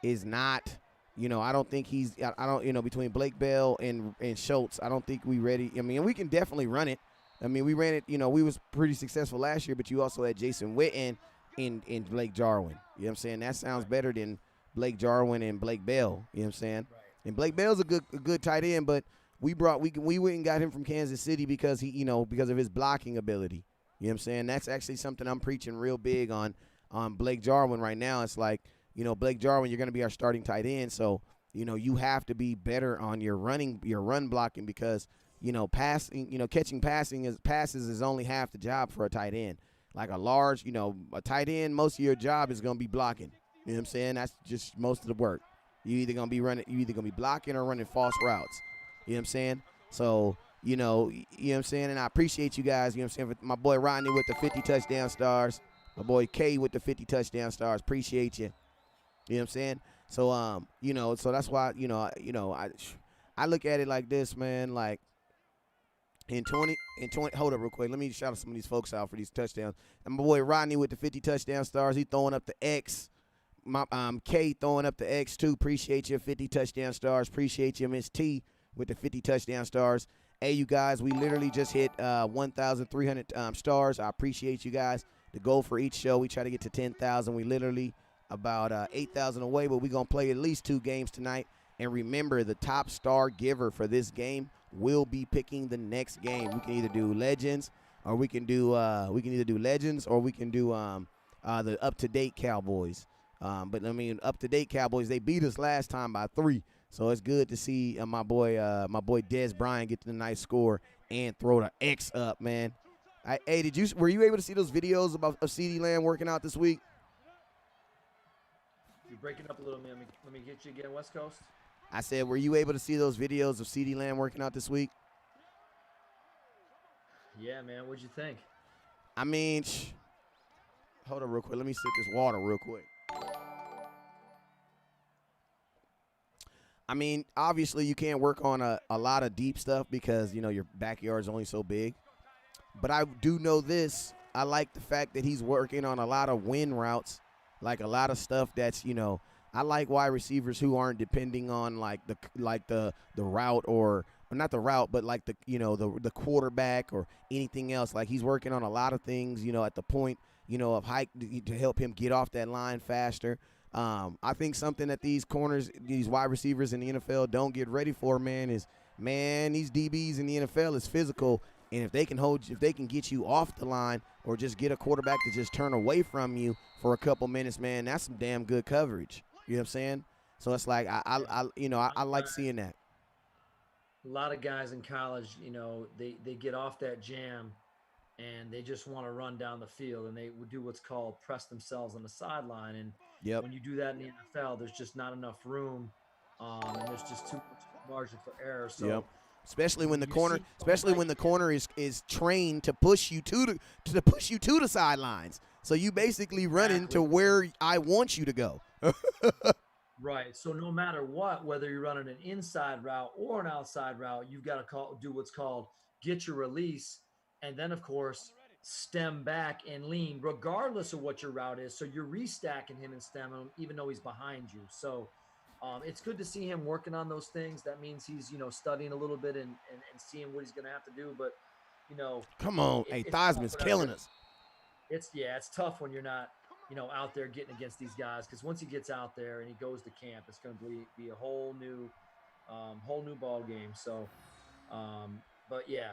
is not. I don't think he's. I don't. Between Blake Bell and Schultz, I don't think we ready. I mean, we can definitely run it. I mean, we ran it. We was pretty successful last year, but you also had Jason Witten in Blake Jarwin. You know what I'm saying? That sounds better than Blake Jarwin and Blake Bell. You know what I'm saying? Right. And Blake Bell's a good tight end, but we went and got him from Kansas City because because of his blocking ability. You know what I'm saying? That's actually something I'm preaching real big on Blake Jarwin right now. It's like, Blake Jarwin, you're going to be our starting tight end, so you have to be better on your run blocking, because passing, catching passes is only half the job for a tight end. Like a tight end, most of your job is going to be blocking. You know what I'm saying? That's just most of the work. You either going to be blocking or running false routes. You know what I'm saying? So, you know what I'm saying? And I appreciate you guys, you know what I'm saying? My boy Rodney with the 50 touchdown stars. My boy K with the 50 touchdown stars. Appreciate you. You know what I'm saying? So, so that's why, I look at it like this, man. Like, in 20, hold up real quick. Let me shout out some of these folks out for these touchdowns. And my boy Rodney with the 50 touchdown stars. He throwing up the X. My K throwing up the X too. Appreciate you, 50 touchdown stars. Appreciate you, Miss T with the 50 touchdown stars. Hey, you guys, we literally just hit 1,300 stars. I appreciate you guys. The goal for each show, we try to get to 10,000. We literally about 8,000 away, but we're going to play at least 2 games tonight. And remember, the top star giver for this game will be picking the next game. We can either do Legends, or we can do Legends, or we can do the up-to-date Cowboys. But I mean, up-to-date Cowboys, they beat us last time by 3. So it's good to see my boy Dez Bryant get the nice score and throw the X up, man. Hey, were you able to see those videos of CeeDee Lamb working out this week? You're breaking up a little, man. Let me get you again, West Coast. I said, were you able to see those videos of CeeDee Lamb working out this week? Yeah, man. What'd you think? I mean, hold on real quick. Let me sip this water real quick. I mean, obviously you can't work on a lot of deep stuff because, your backyard's only so big. But I do know this. I like the fact that he's working on a lot of win routes, like a lot of stuff that's, I like wide receivers who aren't depending on the route, or not the route, but like the quarterback or anything else. Like, he's working on a lot of things, at the point, of height to help him get off that line faster. I think something that these wide receivers in the NFL don't get ready for, man, is these DBs in the NFL is physical. And if they can get you off the line, or just get a quarterback to just turn away from you for a couple minutes, man, that's some damn good coverage. You know what I'm saying? So it's like I like seeing that. A lot of guys in college, they get off that jam and they just want to run down the field, and they would do what's called press themselves on the sideline. And Yep. when you do that in the NFL, there's just not enough room, and there's just too much margin for error. So. Yep. Especially when the corner is trained to push you to the sidelines. So you basically running to where I want you to go. Right. So no matter what, whether you're running an inside route or an outside route, you've got to do what's called get your release, and then of course stem back and lean, regardless of what your route is. So you're restacking him and stemming him, even though he's behind you. So. It's good to see him working on those things. That means he's, studying a little bit and seeing what he's going to have to do. But you know, Come on. Hey, it's tough Theismann's without killing us. it's tough when you're not, out there getting against these guys, because once he gets out there and he goes to camp, it's going to be a whole new ball game. So, but yeah,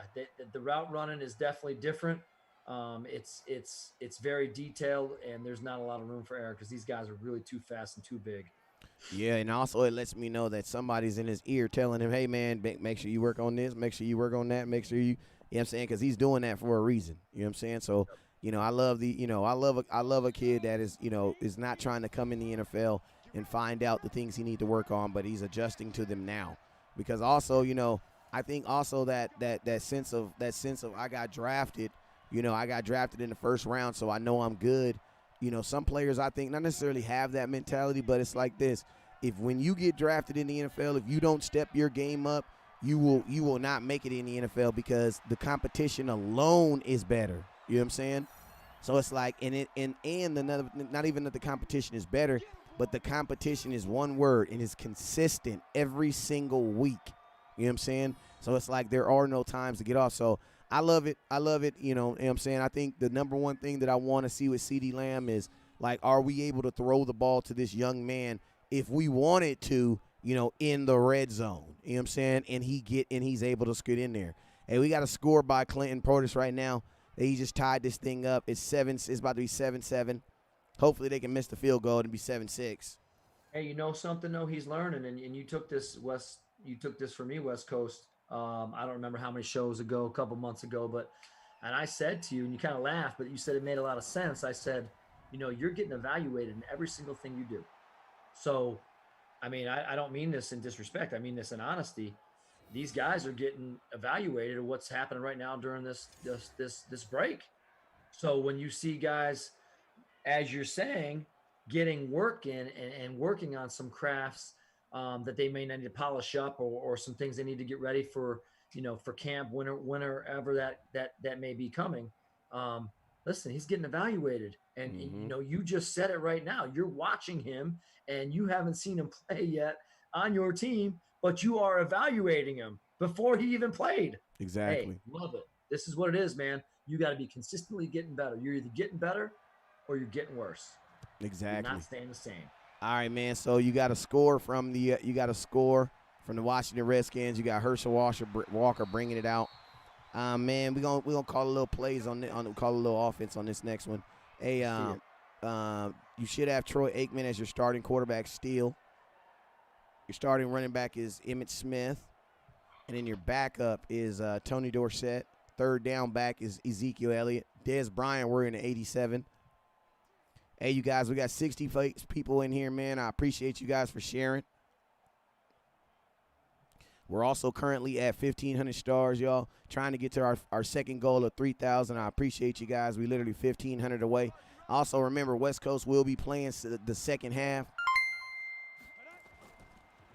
the route running is definitely different. It's very detailed, and there's not a lot of room for error because these guys are really too fast and too big. Yeah, and also it lets me know that somebody's in his ear telling him, hey, man, make sure you work on this, make sure you work on that, make sure you know what I'm saying, because he's doing that for a reason. You know what I'm saying? So, I love I love a kid that is, is not trying to come in the NFL and find out the things he need to work on, but he's adjusting to them now. Because also, I think also that sense of I got drafted, I got drafted in the first round, so I know I'm good. Some players I think not necessarily have that mentality, but it's like this. If when you get drafted in the NFL, if you don't step your game up, you will not make it in the NFL because the competition alone is better. You know what I'm saying? So it's like, not even that the competition is better, but the competition is one word and is consistent every single week. You know what I'm saying? So it's like there are no times to get off. So I love it. You know what I'm saying? I think the number one thing that I want to see with CeeDee Lamb is, like, are we able to throw the ball to this young man if we wanted to, in the red zone? You know what I'm saying? And he's able to scoot in there. Hey, we got a score by Clinton Portis right now. He just tied this thing up. It's about to be 7-7. Hopefully they can miss the field goal and be 7-6. Hey, you know something though? He's learning, and you took this You took this from me, West Coast. I don't remember how many shows ago, a couple months ago, and I said to you, and you kind of laughed, but you said it made a lot of sense. I said, you're getting evaluated in every single thing you do. So, I mean, I don't mean this in disrespect. I mean this in honesty. These guys are getting evaluated at what's happening right now during this break. So when you see guys, as you're saying, getting work in and working on some crafts that they may need to polish up, or some things they need to get ready for, for camp, whenever that may be coming. Listen, he's getting evaluated, and you just said it right now. You're watching him, and you haven't seen him play yet on your team, but you are evaluating him before he even played. Exactly. Hey, love it. This is what it is, man. You got to be consistently getting better. You're either getting better or you're getting worse. Exactly. You're not staying the same. All right, man. So you got a score from the Washington Redskins. You got Herschel Walker bringing it out. Man, we're gonna call a little plays call a little offense on this next one. Hey, you should have Troy Aikman as your starting quarterback still. Your starting running back is Emmitt Smith, and then your backup is Tony Dorsett. Third down back is Ezekiel Elliott. Dez Bryant, we're in the 87. Hey, you guys, we got 60 people in here, man. I appreciate you guys for sharing. We're also currently at 1,500 stars, y'all. Trying to get to our second goal of 3,000. I appreciate you guys. We literally 1,500 away. Also, remember, West Coast will be playing the second half.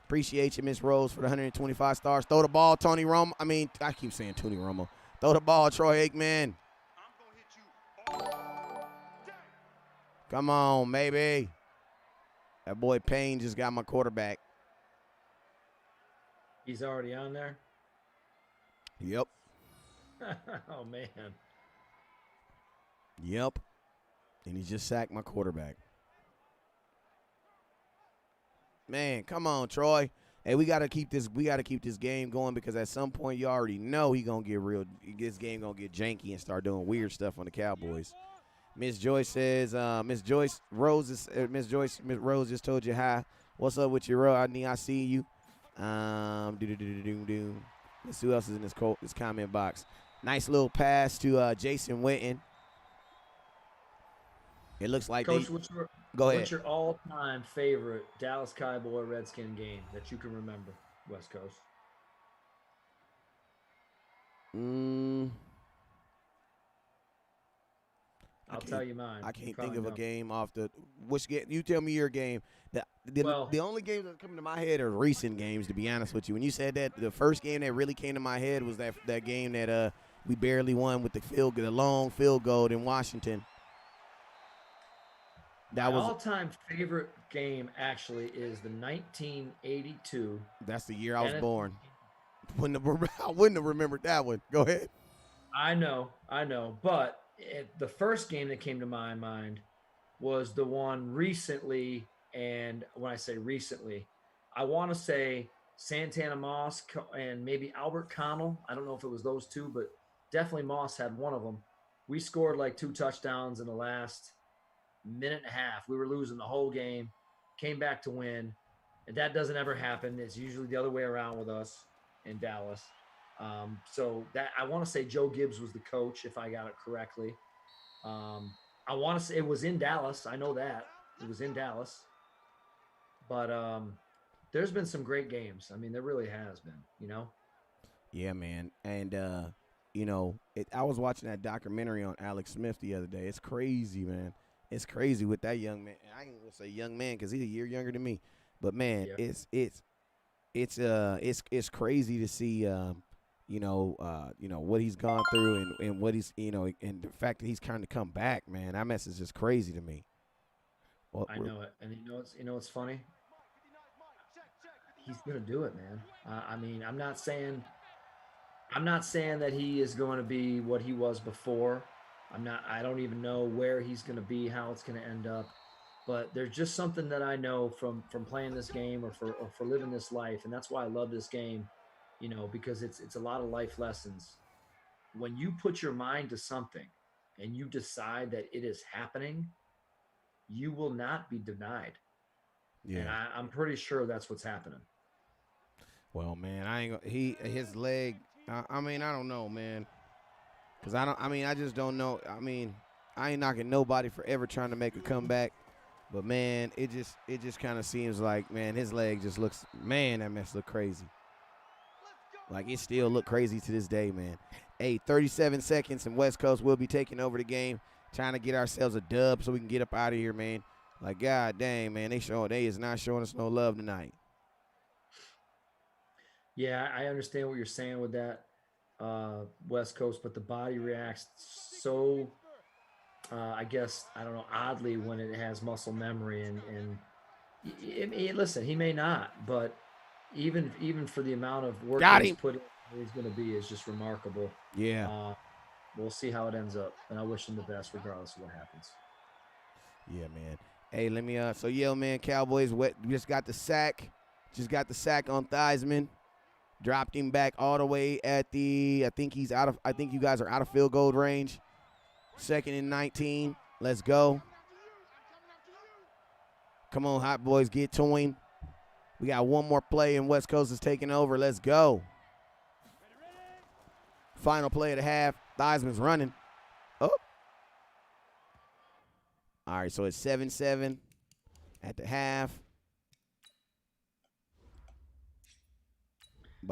Appreciate you, Miss Rose, for the 125 stars. Throw the ball, Tony Romo. I keep saying Tony Romo. Throw the ball, Troy Aikman. Come on, baby. That boy Payne just got my quarterback. He's already on there? Yep. Oh, man. Yep. And he just sacked my quarterback. Man, come on, Troy. Hey, we gotta keep this game going, because at some point you already know this game gonna get janky and start doing weird stuff on the Cowboys. Miss Joyce says, Miss Rose just told you hi. What's up with you, Ro? I see you. Let's see who else is in this comment box. Nice little pass to Jason Witten. It looks like Coach, go ahead. What's your all-time favorite Dallas Cowboy Redskin game that you can remember, West Coast? I'll tell you mine. I can't think of a game off the – which game? You tell me your game. The only games that come to my head are recent games, to be honest with you. When you said that, the first game that really came to my head was that game that we barely won with the long field goal in Washington. My all-time favorite game actually is the 1982. That's the year I was born. I wouldn't have remembered that one. Go ahead. I know. But the first game that came to my mind was the one recently. And when I say recently, I want to say Santana Moss and maybe Albert Connell. I don't know if it was those two, but definitely Moss had one of them. We scored like 2 touchdowns in the last minute and a half. We were losing the whole game, came back to win. And that doesn't ever happen. It's usually the other way around with us in Dallas. So that I want to say Joe Gibbs was the coach, if I got it correctly. I want to say it was in Dallas. I know that it was in Dallas, but there's been some great games. I mean, there really has been. Yeah, man. And I was watching that documentary on Alex Smith the other day. It's crazy, man. It's crazy with that young man. I ain't gonna say young man because he's a year younger than me. But man, Yeah. it's crazy to see what he's gone through and what he's and the fact that he's kind of come back, man. That message is crazy to me. Well, I know it, and it's funny. He's gonna do it, man. I mean, I'm not saying that he is going to be what he was before. I don't even know where he's going to be, how it's going to end up. But there's just something that I know from playing this game or for living this life, and that's why I love this game, because it's a lot of life lessons. When you put your mind to something and you decide that it is happening, you will not be denied. yeah. And I'm pretty sure that's what's happening. Well, man, I ain't his leg. I mean, I don't know, man. Cause I just don't know. I mean, I ain't knocking nobody for ever trying to make a comeback. But man, it just kind of seems like, man, his leg just looks, man, that mess look crazy. Like it still look crazy to this day, man. Hey, 37 seconds and West Coast will be taking over the game, trying to get ourselves a dub so we can get up out of here, man. Like, god dang, man, they is not showing us no love tonight. Yeah, I understand what you're saying with that, West Coast, but the body reacts so, I guess, I don't know, oddly when it has muscle memory. And listen, he may not, but even for the amount of work Got he's him. put in, where he's going to be is just remarkable. Yeah. We'll see how it ends up, and I wish him the best regardless of what happens. Yeah, man. Hey, let me so yeah, man, Cowboys just got the sack. Just got the sack on Theismann. Dropped him back all the way at I think you guys are out of field goal range. 2nd and 19. Let's go. Come on, Hot Boys, get to him. We got one more play and West Coast is taking over. Let's go. Final play of the half. Theismann's running. Oh. All right, so it's 7-7 at the half.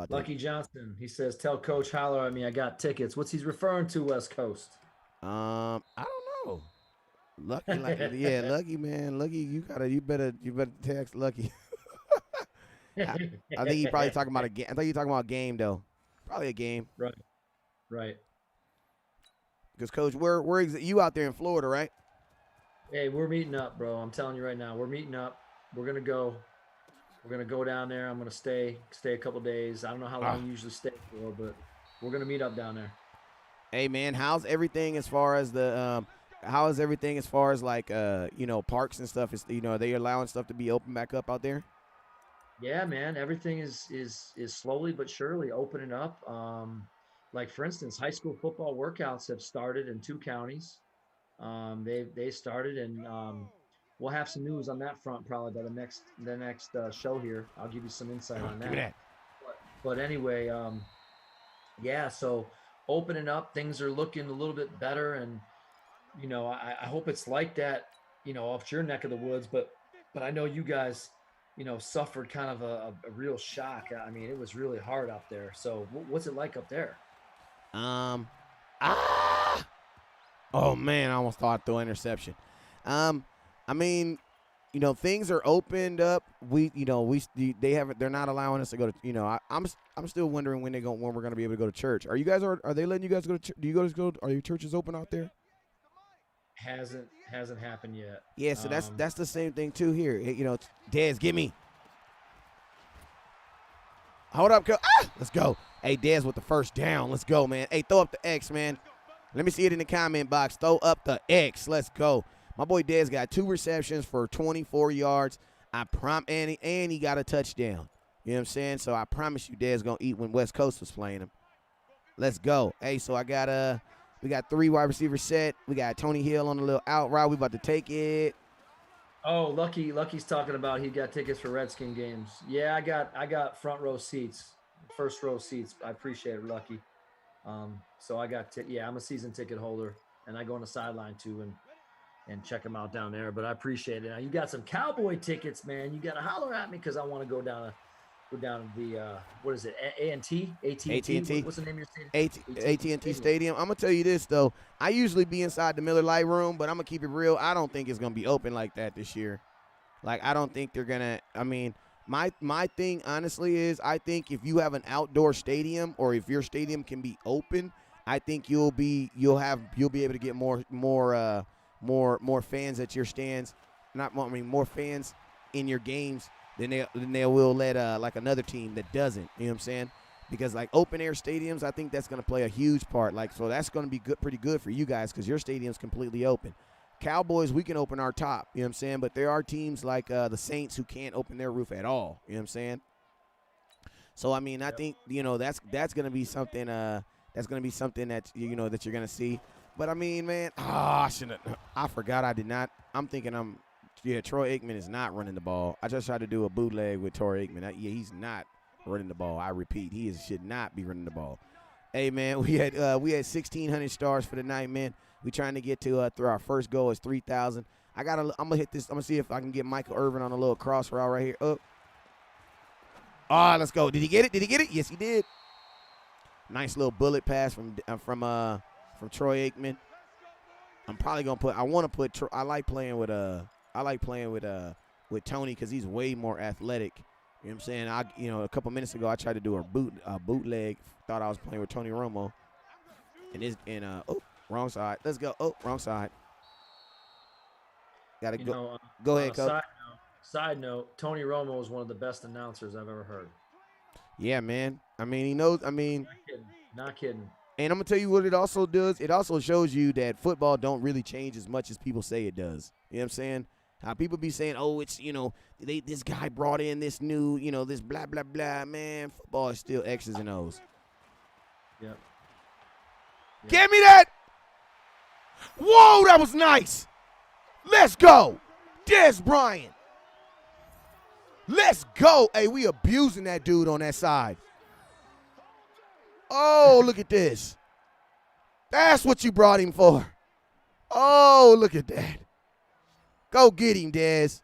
Lucky Johnson, he says, "Tell Coach holler at me. I got tickets." What's he's referring to, West Coast? I don't know. Lucky, yeah, Lucky, man. Lucky, you better text Lucky. I think he probably talking about a game. I think you're talking about a game though. Probably a game. Right. Because Coach, where you out there in Florida, right? Hey, we're meeting up, bro. I'm telling you right now, we're meeting up. We're gonna go. We're gonna go down there. I'm gonna stay a couple days. I don't know how long you usually stay for, but we're gonna meet up down there. Hey man, how's everything as far as like parks and stuff? Is are they allowing stuff to be open back up out there? Yeah, man. Everything is slowly but surely opening up. Like for instance, high school football workouts have started in 2 counties. They started, and we'll have some news on that front probably by the next show here. I'll give you some insight on that. But anyway, yeah. So opening up, things are looking a little bit better, and I hope it's like that, off your neck of the woods. But I know you guys, suffered kind of a real shock. I mean, it was really hard out there. So what's it like up there? Oh man, I almost thought I threw an interception. I mean, things are opened up. They're not allowing us to go to. I'm still wondering when we're gonna be able to go to church. Are they letting you guys go to church? Do you guys go? Are your churches open out there? Hasn't happened yet. Yeah, so that's the same thing too here. Dez, give me. Hold up, let's go. Hey, Dez with the first down. Let's go, man. Hey, throw up the X, man. Let me see it in the comment box. Throw up the X. Let's go. My boy Dez got 2 receptions for 24 yards. And he got a touchdown. You know what I'm saying? So I promise you Dez going to eat when West Coast was playing him. Let's go. Hey, so we got 3 wide receivers set. We got Tony Hill on a little out route. We about to take it. Oh, Lucky's talking about he got tickets for Redskin games. Yeah, I got front row seats, first row seats. I appreciate it, Lucky. So I got I'm a season ticket holder, and I go on the sideline too and check them out down there. But I appreciate it. Now you got some Cowboy tickets, man. You got to holler at me because I want to go down to the what is it? AT&T? What's the name of your stadium? AT&T Stadium. I'm gonna tell you this though. I usually be inside the Miller Lite room, but I'm gonna keep it real. I don't think it's gonna be open like that this year. Like I don't think they're gonna. I mean, my thing honestly is I think if you have an outdoor stadium or if your stadium can be open, I think you'll be able to get more fans at your stands. More fans in your games than they will let like another team that doesn't. You know what I'm saying? Because like open air stadiums, I think that's going to play a huge part. Like so that's going to be pretty good for you guys because your stadium's completely open. Cowboys, we can open our top. You know what I'm saying? But there are teams like the Saints who can't open their roof at all. You know what I'm saying? So I mean, I think that's going to be something. That's going to be something that that you're going to see. But I mean, man, I forgot I did not. I'm thinking Troy Aikman is not running the ball. I just tried to do a bootleg with Troy Aikman. He's not running the ball. I repeat, should not be running the ball. Hey, man, we had 1,600 stars for the night, man. We trying to get to through our first goal is 3,000. I'm gonna hit this. I'm gonna see if I can get Michael Irvin on a little cross route right here. Oh, let's go. Did he get it? Yes, he did. Nice little bullet pass from Troy Aikman. I'm probably gonna put. I want to put. I like playing with Tony because he's way more athletic. You know what I'm saying? A couple minutes ago I tried to do a bootleg. Thought I was playing with Tony Romo. Wrong side. Let's go. Oh, wrong side. Gotta go. Go ahead, Coach. Side note, Tony Romo is one of the best announcers I've ever heard. Yeah, man. I mean, he knows. I mean, not kidding. And I'm gonna tell you what it also does. It also shows you that football don't really change as much as people say it does. You know what I'm saying? How people be saying, oh, it's, this guy brought in this new, this blah, blah, blah. Man, football is still X's and O's. Yep. Give me that. Whoa, that was nice. Let's go. Dez Bryant. Let's go. Hey, we abusing that dude on that side. Oh, look at this. That's what you brought him for. Oh, look at that. Go get him, Dez.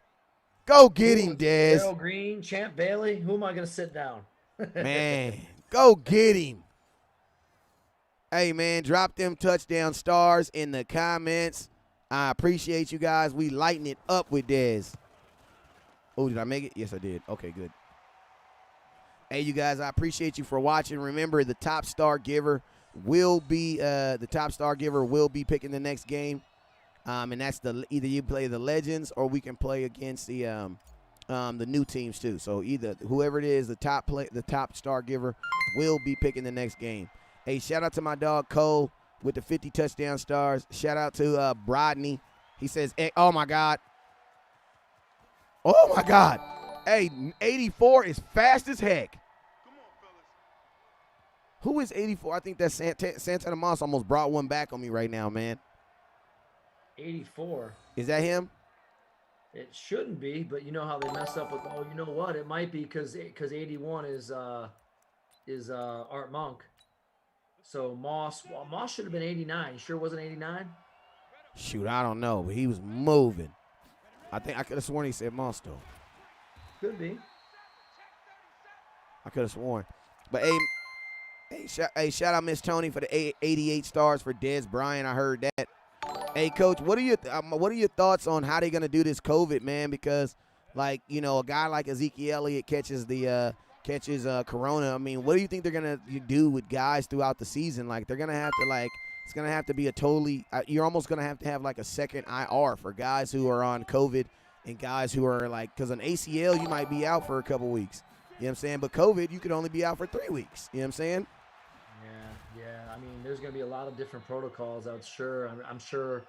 Go get him, Dez. Darryl Green, Champ Bailey. Who am I going to sit down? Man, go get him. Hey, man, drop them touchdown stars in the comments. I appreciate you guys. We lighten it up with Dez. Oh, did I make it? Yes, I did. Okay, good. Hey, you guys, I appreciate you for watching. Remember, the top star giver will be picking the next game. And that's either you play the Legends or we can play against the new teams too. So either whoever it is, the top star giver will be picking the next game. Hey, shout out to my dog Cole with the 50 touchdown stars. Shout out to Brodney. He says, hey, oh my God. Oh my God. Hey, 84 is fast as heck. Who is 84? I think that's Santana Moss almost brought one back on me right now, man. 84. Is that him? It shouldn't be, but you know how they mess up with. Oh, you know what? It might be because 81 is Art Monk. So Moss should have been 89. You sure it wasn't 89? Shoot, I don't know, but he was moving. I think I could have sworn he said Moss though. Could be. I could have sworn, but shout out Miss Tony for the 88 stars for Dez Bryant. I heard that. Hey, Coach, what are your thoughts on how they're gonna do this COVID, man? Because, like, a guy like Ezekiel Elliott catches Corona. I mean, what do you think they're gonna do with guys throughout the season? Like, they're gonna have to it's gonna have to be a totally. You're almost gonna have like a second IR for guys who are on COVID and guys who are because on ACL you might be out for a couple weeks. You know what I'm saying? But COVID, you could only be out for 3 weeks. You know what I'm saying? Yeah. I mean, there's going to be a lot of different protocols. I'm sure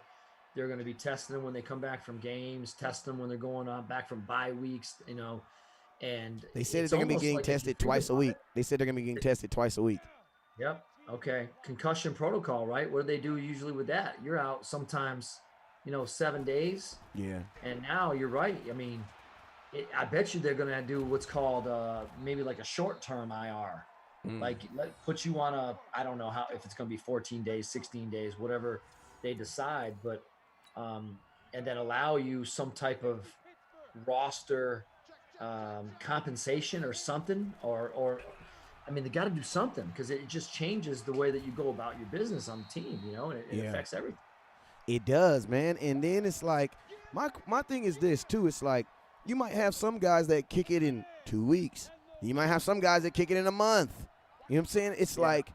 they're going to be testing them when they come back from games, test them when they're going on back from bye weeks, and They said that it's they're going to be almost getting like if you tested think twice a about week. They said they're going to be getting tested twice a week. Yep. Okay. Concussion protocol, right? What do they do usually with that? You're out sometimes, 7 days. Yeah. And now you're right. I mean, I bet you they're going to do what's called maybe like a short-term IR. Like put you on I don't know if it's going to be 14 days, 16 days, whatever they decide, but and then allow you some type of roster compensation or something, or I mean, they got to do something because it just changes the way that you go about your business on the team, and it affects everything. It does, man. And then it's like, my thing is this, too. It's like, you might have some guys that kick it in 2 weeks. You might have some guys that kick it in a month. You know what I'm saying? It's like,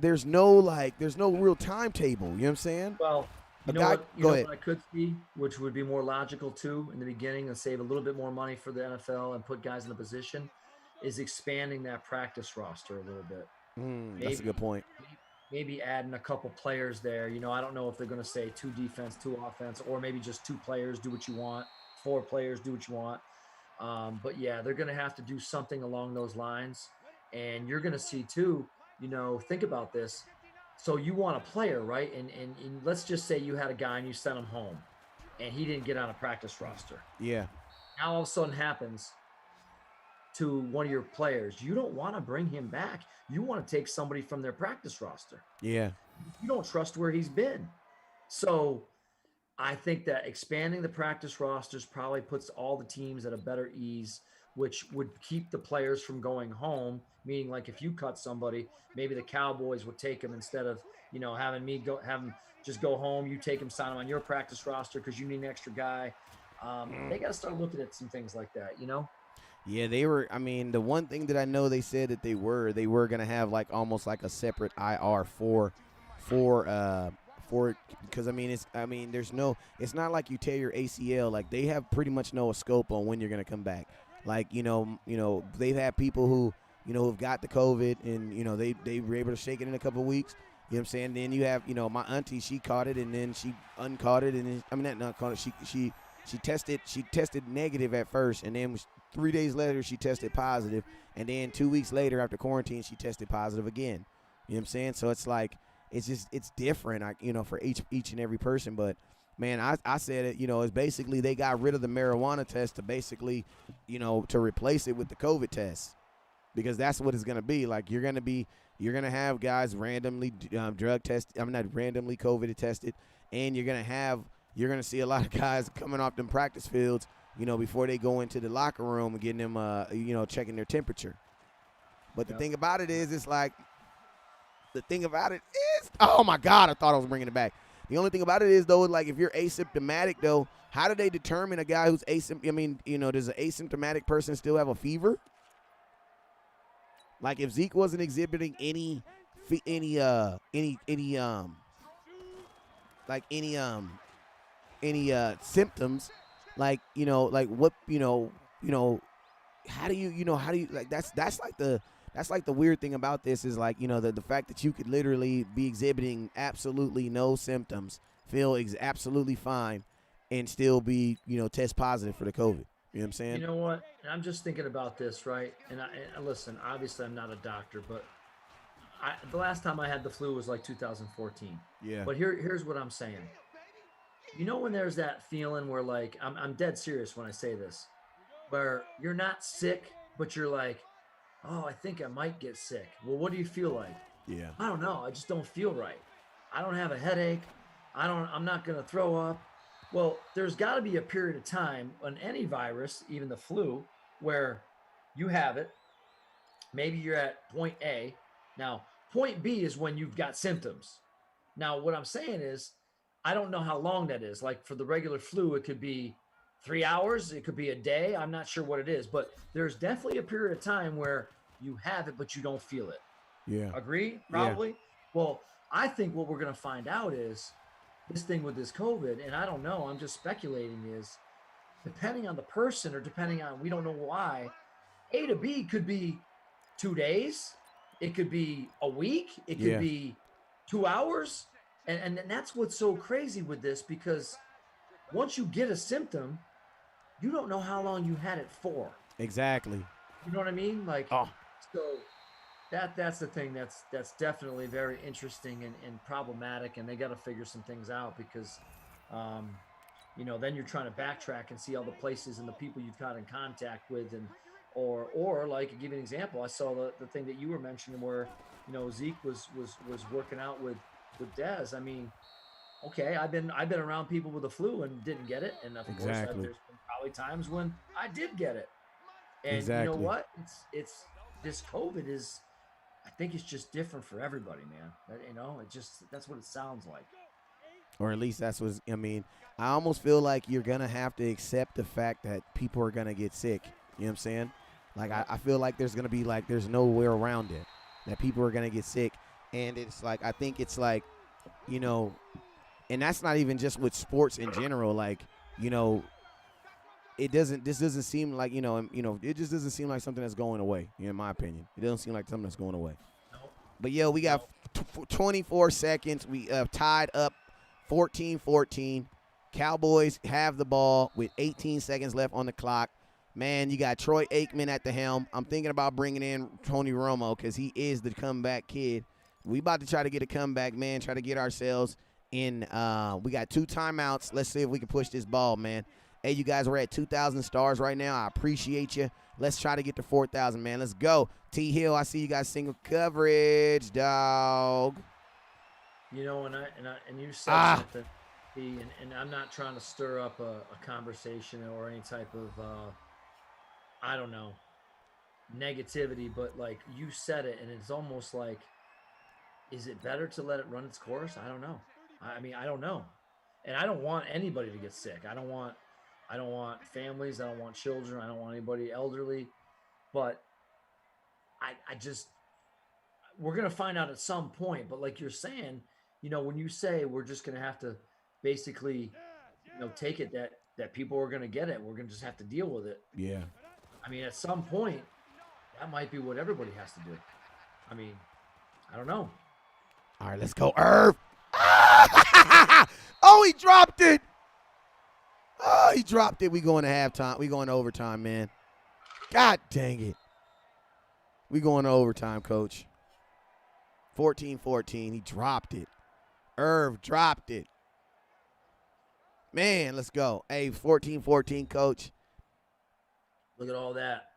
there's no real timetable. You know what I'm saying? Well, Go ahead. What I could see, which would be more logical too in the beginning and save a little bit more money for the NFL and put guys in the position, is expanding that practice roster a little bit. That's a good point. Maybe adding a couple players there. I don't know if they're going to say 2 defense, 2 offense, or maybe just 2 players, do what you want, 4 players, do what you want. But yeah, they're going to have to do something along those lines. And you're going to see too, think about this. So you want a player, right? And let's just say you had a guy and you sent him home and he didn't get on a practice roster. Yeah. Now all of a sudden happens to one of your players. You don't want to bring him back. You want to take somebody from their practice roster. Yeah. You don't trust where he's been. So I think that expanding the practice rosters probably puts all the teams at a better ease, which would keep the players from going home. Meaning, like if you cut somebody, maybe the Cowboys would take him instead of, having me have him just go home. You take him, sign him on your practice roster because you need an extra guy. They got to start looking at some things like that, Yeah, they were. I mean, the one thing that I know they said that they were going to have like almost like a separate IR for because it's not like you tear your ACL. Like they have pretty much no scope on when you're going to come back. Like, they've had people who, who've got the COVID and, they were able to shake it in a couple of weeks. You know what I'm saying? Then you have, my auntie, she caught it and then she uncaught it. And then, not caught it. She tested negative at first. And then 3 days later, she tested positive. And then 2 weeks later after quarantine, she tested positive again. You know what I'm saying? So it's like, it's different, for each and every person. But, man, I said it, it's basically they got rid of the marijuana test to basically, to replace it with the COVID test. Because that's what it's going to be. Like, you're going to have guys randomly randomly COVID tested. And you're going to see a lot of guys coming off them practice fields, before they go into the locker room and getting them, checking their temperature. But the thing about it is, oh, my God, I thought I was bringing it back. The only thing about it is, though, like if you're asymptomatic, though, how do they determine a guy who's asymptomatic? I mean, does an asymptomatic person still have a fever? Like if Zeke wasn't exhibiting any symptoms, like, how do you like that's like the weird thing about this is like, the fact that you could literally be exhibiting absolutely no symptoms, feel absolutely fine, and still be, test positive for the COVID. You know what I'm saying? You know what? I'm just thinking about this, right? And listen, obviously I'm not a doctor, but the last time I had the flu was like 2014. Yeah. But here's what I'm saying. When there's that feeling where like, I'm dead serious when I say this, where you're not sick, but you're like, oh, I think I might get sick. Well, what do you feel like? Yeah. I don't know. I just don't feel right. I don't have a headache. I'm not going to throw up. Well, there's got to be a period of time on any virus, even the flu, where you have it. Maybe you're at point A. Now, point B is when you've got symptoms. Now, what I'm saying is, I don't know how long that is. Like for the regular flu, it could be 3 hours. It could be a day. I'm not sure what it is, but there's definitely a period of time where you have it, but you don't feel it. Yeah. Agree? Probably. Yeah. Well, I think what we're going to find out is this thing with this COVID, and I don't know, I'm just speculating, is depending on the person or depending on, we don't know why, A to B could be 2 days. It could be a week. It could Yeah. be 2 hours. And that's what's so crazy with this, because once you get a symptom, you don't know how long you had it for. Exactly. You know what I mean? Like, Oh. so that's the thing that's definitely very interesting and problematic, and they got to figure some things out, because then you're trying to backtrack and see all the places and the people you've got in contact with, and or like, I'll give you an example. I saw the thing that you were mentioning where Zeke was working out with Dez. I mean, okay, I've been around people with the flu and didn't get it, and of course there's Exactly. been probably times when I did get it. And you know Exactly. what? It's this COVID is, I think it's just different for everybody, man. That's what it sounds like. Or at least that's what I mean. I almost feel like you're gonna have to accept the fact that people are gonna get sick. You know what I'm saying? Like I feel like there's gonna be like there's nowhere around it. That people are gonna get sick. And it's like I think it's like, and that's not even just with sports in general. Like, this doesn't seem like, it just doesn't seem like something that's going away, in my opinion. It doesn't seem like something that's going away. Nope. But we got 24 seconds. We tied up 14-14. Cowboys have the ball with 18 seconds left on the clock. Man, you got Troy Aikman at the helm. I'm thinking about bringing in Tony Romo because he is the comeback kid. We about to try to get a comeback, man, try to get ourselves in. We got 2 timeouts. Let's see if we can push this ball, man. Hey, you guys, we're at 2,000 stars right now. I appreciate you. Let's try to get to 4,000, man. Let's go. T. Hill, I see you guys single coverage, dog. And you said something, and I'm not trying to stir up a conversation or any type of I don't know, negativity, but like you said it, and it's almost like, is it better to let it run its course? I don't know. I mean, I don't know, and I don't want anybody to get sick. I don't want families. I don't want children. I don't want anybody elderly. But I just, we're gonna find out at some point. But like you're saying, when you say we're just gonna have to basically, take it that people are gonna get it, we're gonna just have to deal with it. Yeah. I mean, at some point, that might be what everybody has to do. I mean, I don't know. All right, let's go, Irv. Oh, he dropped it. Oh, he dropped it. We going to halftime. We going to overtime, man. God dang it. We going to overtime, coach. 14-14. He dropped it. Irv dropped it. Man, let's go. Hey, 14-14, coach. Look at all that.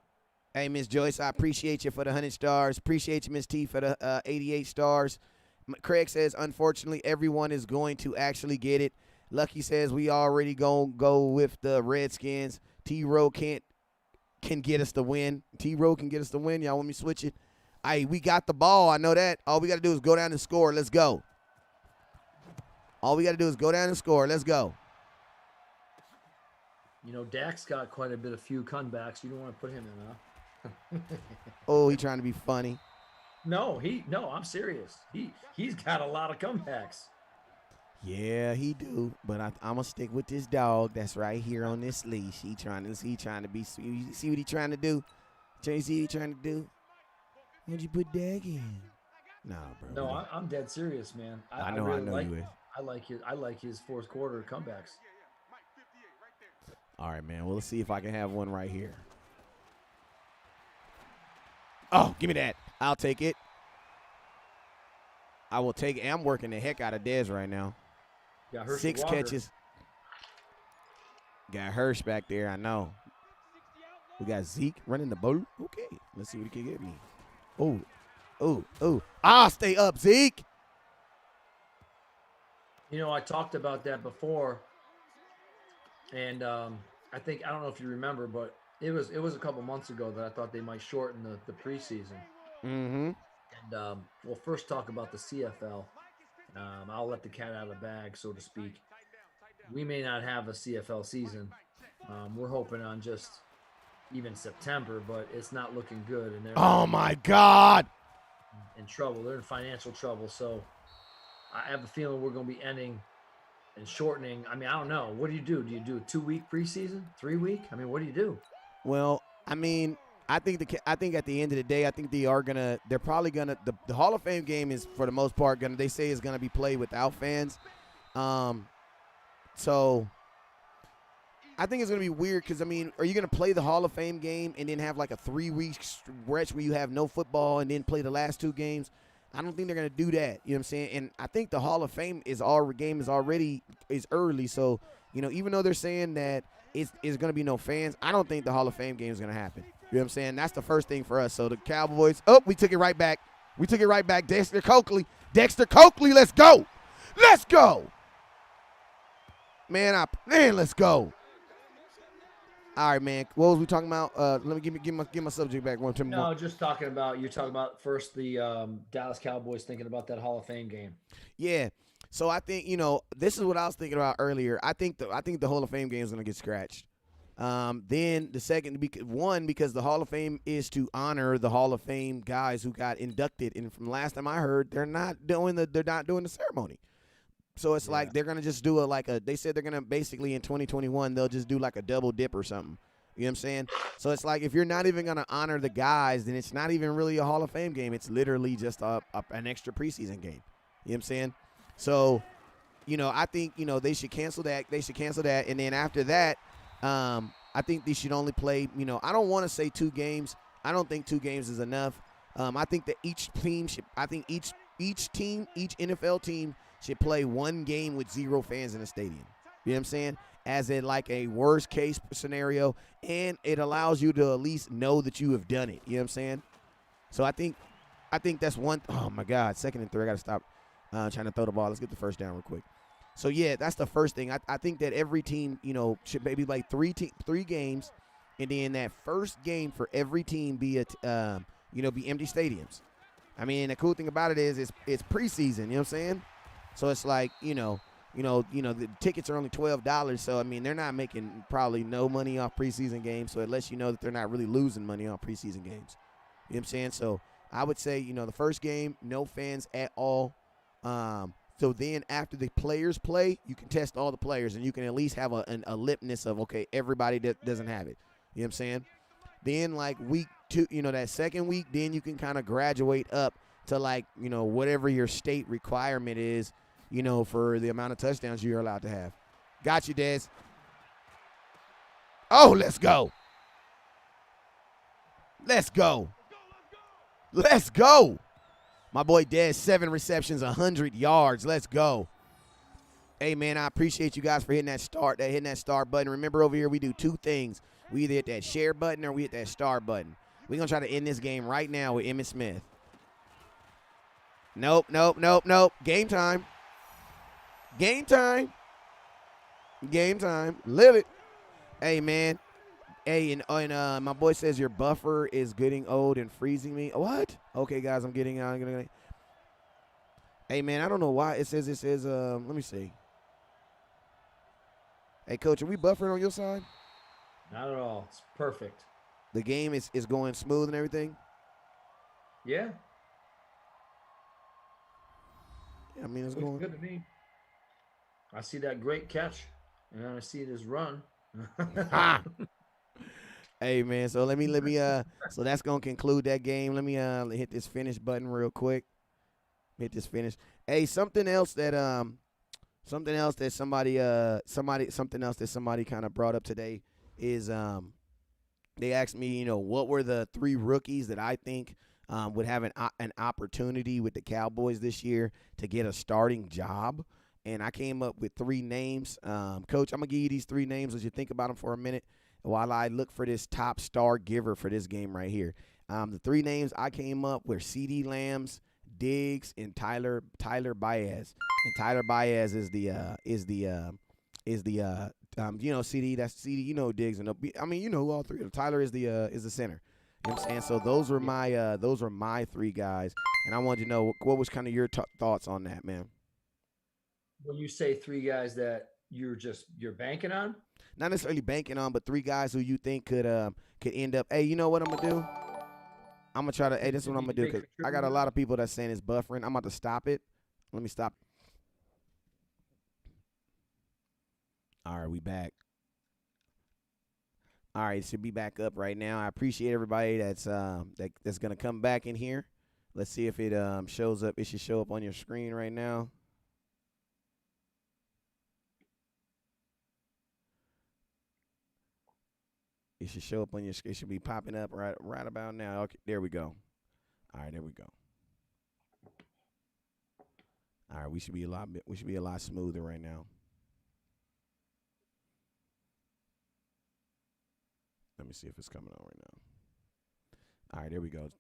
Hey, Miss Joyce, I appreciate you for the 100 stars. Appreciate you, Miss T, for the 88 stars. Craig says, unfortunately, everyone is going to actually get it. Lucky says, we already going to go with the Redskins. T-Row can get us the win. T-Row can get us the win. Y'all want me to switch it? Hey, we got the ball. I know that. All we got to do is go down and score. Let's go. All we got to do is go down and score. Let's go. Dak's got quite a bit of few comebacks. You don't want to put him in, huh? Oh, he trying to be funny. No, I'm serious. He's got a lot of comebacks. Yeah, he do. But I'm gonna stick with this dog that's right here on this leash. He trying to be sweet. You see what he trying to do? You see what he trying to do? What'd you put Dak in? Nah, bro. No, I'm dead serious, man. I know you is. I like his fourth quarter comebacks. All right, man. Well, let's see if I can have one right here. Oh, give me that. I'll take it. I will take it. I'm working the heck out of Dez right now. 6 catches. Got Hirsch back there, I know. We got Zeke running the ball. Okay, let's see what he can get me. Oh. I'll stay up, Zeke. I talked about that before. And I don't know if you remember, but it was a couple months ago that I thought they might shorten the preseason. Mm-hmm. And we'll first talk about the CFL. I'll let the cat out of the bag, so to speak. We may not have a CFL season. We're hoping on just even September, but it's not looking good. And they're oh my God, in trouble. They're in financial trouble. So I have a feeling we're going to be ending and shortening. I mean, I don't know. What do you do? Do you do a 2-week preseason? 3-week? I mean, what do you do? Well, I mean, I think at the end of the day, I think they're probably gonna the Hall of Fame game is for the most part they say is gonna be played without fans. So I think it's going to be weird because, I mean, are you going to play the Hall of Fame game and then have like a 3-week stretch where you have no football and then play the last 2 games? I don't think they're going to do that. You know what I'm saying? And I think the Hall of Fame game is early. So, you know, even though they're saying that it's going to be no fans, I don't think the Hall of Fame game is going to happen. You know what I'm saying? That's the first thing for us. So the Cowboys, we took it right back. Dexter Coakley, let's go. Let's go. Man, let's go. All right, man. What was we talking about? Let me give my subject back one time. No, just talking about you're talking about first the Dallas Cowboys thinking about that Hall of Fame game. Yeah. So I think this is what I was thinking about earlier. I think the Hall of Fame game is gonna get scratched. Then the second because the Hall of Fame is to honor the Hall of Fame guys who got inducted, and from last time I heard, they're not doing the ceremony. So it's like they're going to just do they said they're going to basically in 2021, they'll just do like a double dip or something. You know what I'm saying? So it's like if you're not even going to honor the guys, then it's not even really a Hall of Fame game. It's literally just an extra preseason game. You know what I'm saying? So, I think, they should cancel that. And then after that, I think they should only play, I don't want to say 2 games. I don't think 2 games is enough. I think that each NFL team should play 1 game with 0 fans in the stadium. You know what I'm saying? As in like a worst case scenario, and it allows you to at least know that you have done it. You know what I'm saying? So I think that's one. Oh my God, 2nd and 3. I gotta stop trying to throw the ball. Let's get the first down real quick. So yeah, that's the first thing. I think that every team, should maybe like 3 games, and then that first game for every team be be empty stadiums. I mean, the cool thing about it is it's preseason. You know what I'm saying? So it's like, the tickets are only $12. So, I mean, they're not making probably no money off preseason games. So it lets you know that they're not really losing money on preseason games. You know what I'm saying? So I would say, the first game, no fans at all. So then after the players play, you can test all the players. And you can at least have a lipness of, okay, everybody that doesn't have it. You know what I'm saying? Then like week 2, that second week, then you can kind of graduate up to like, whatever your state requirement is, for the amount of touchdowns you're allowed to have. Got you, Des. Oh, let's go. Let's go. Let's go. My boy Des, 7 receptions, 100 yards. Let's go. Hey, man, I appreciate you guys for hitting that start button. Remember, over here we do 2 things. We either hit that share button or we hit that start button. We're going to try to end this game right now with Emmitt Smith. Nope. Game time. Live it. Hey, man. Hey, and my boy says your buffer is getting old and freezing me. What? Okay, guys, I'm getting. Hey, man, I don't know why it says. Let me see. Hey, Coach, are we buffering on your side? Not at all. It's perfect. The game is going smooth and everything? Yeah. I mean, it's Looks going good to me. I see that great catch, and I see this run. Hey, man, so let me so that's going to conclude that game. Let me hit this finish button real quick. Hit this finish. Hey, something else that somebody kind of brought up today is they asked me, what were the 3 rookies that I think would have an opportunity with the Cowboys this year to get a starting job. And I came up with 3 names. Coach, I'm going to give you these 3 names as you think about them for a minute while I look for this top star giver for this game right here. The 3 names I came up were CeeDee Lambs, Diggs, and Tyler Baez. And Tyler Baez is the CeeDee, that's CeeDee, Diggs, and I mean, who all 3 of them. Tyler is the center. You know what I'm saying? So those were my 3 guys, and I wanted to know what was kind of your thoughts on that, man. When you say 3 guys that you're banking on? Not necessarily banking on, but 3 guys who you think could end up. Hey, you know what I'm gonna do? I'm gonna try to. Hey, this is what I'm gonna do because I got a lot of people that's saying it's buffering. I'm about to stop it. Let me stop. All right, we back. All right, it should be back up right now. I appreciate everybody that's gonna come back in here. Let's see if it shows up. It should show up on your screen right now. It should show up on your. It should be popping up right about now. Okay, there we go. All right, there we go. All right, we should be a lot smoother right now. Let me see if it's coming on right now. All right, there we go.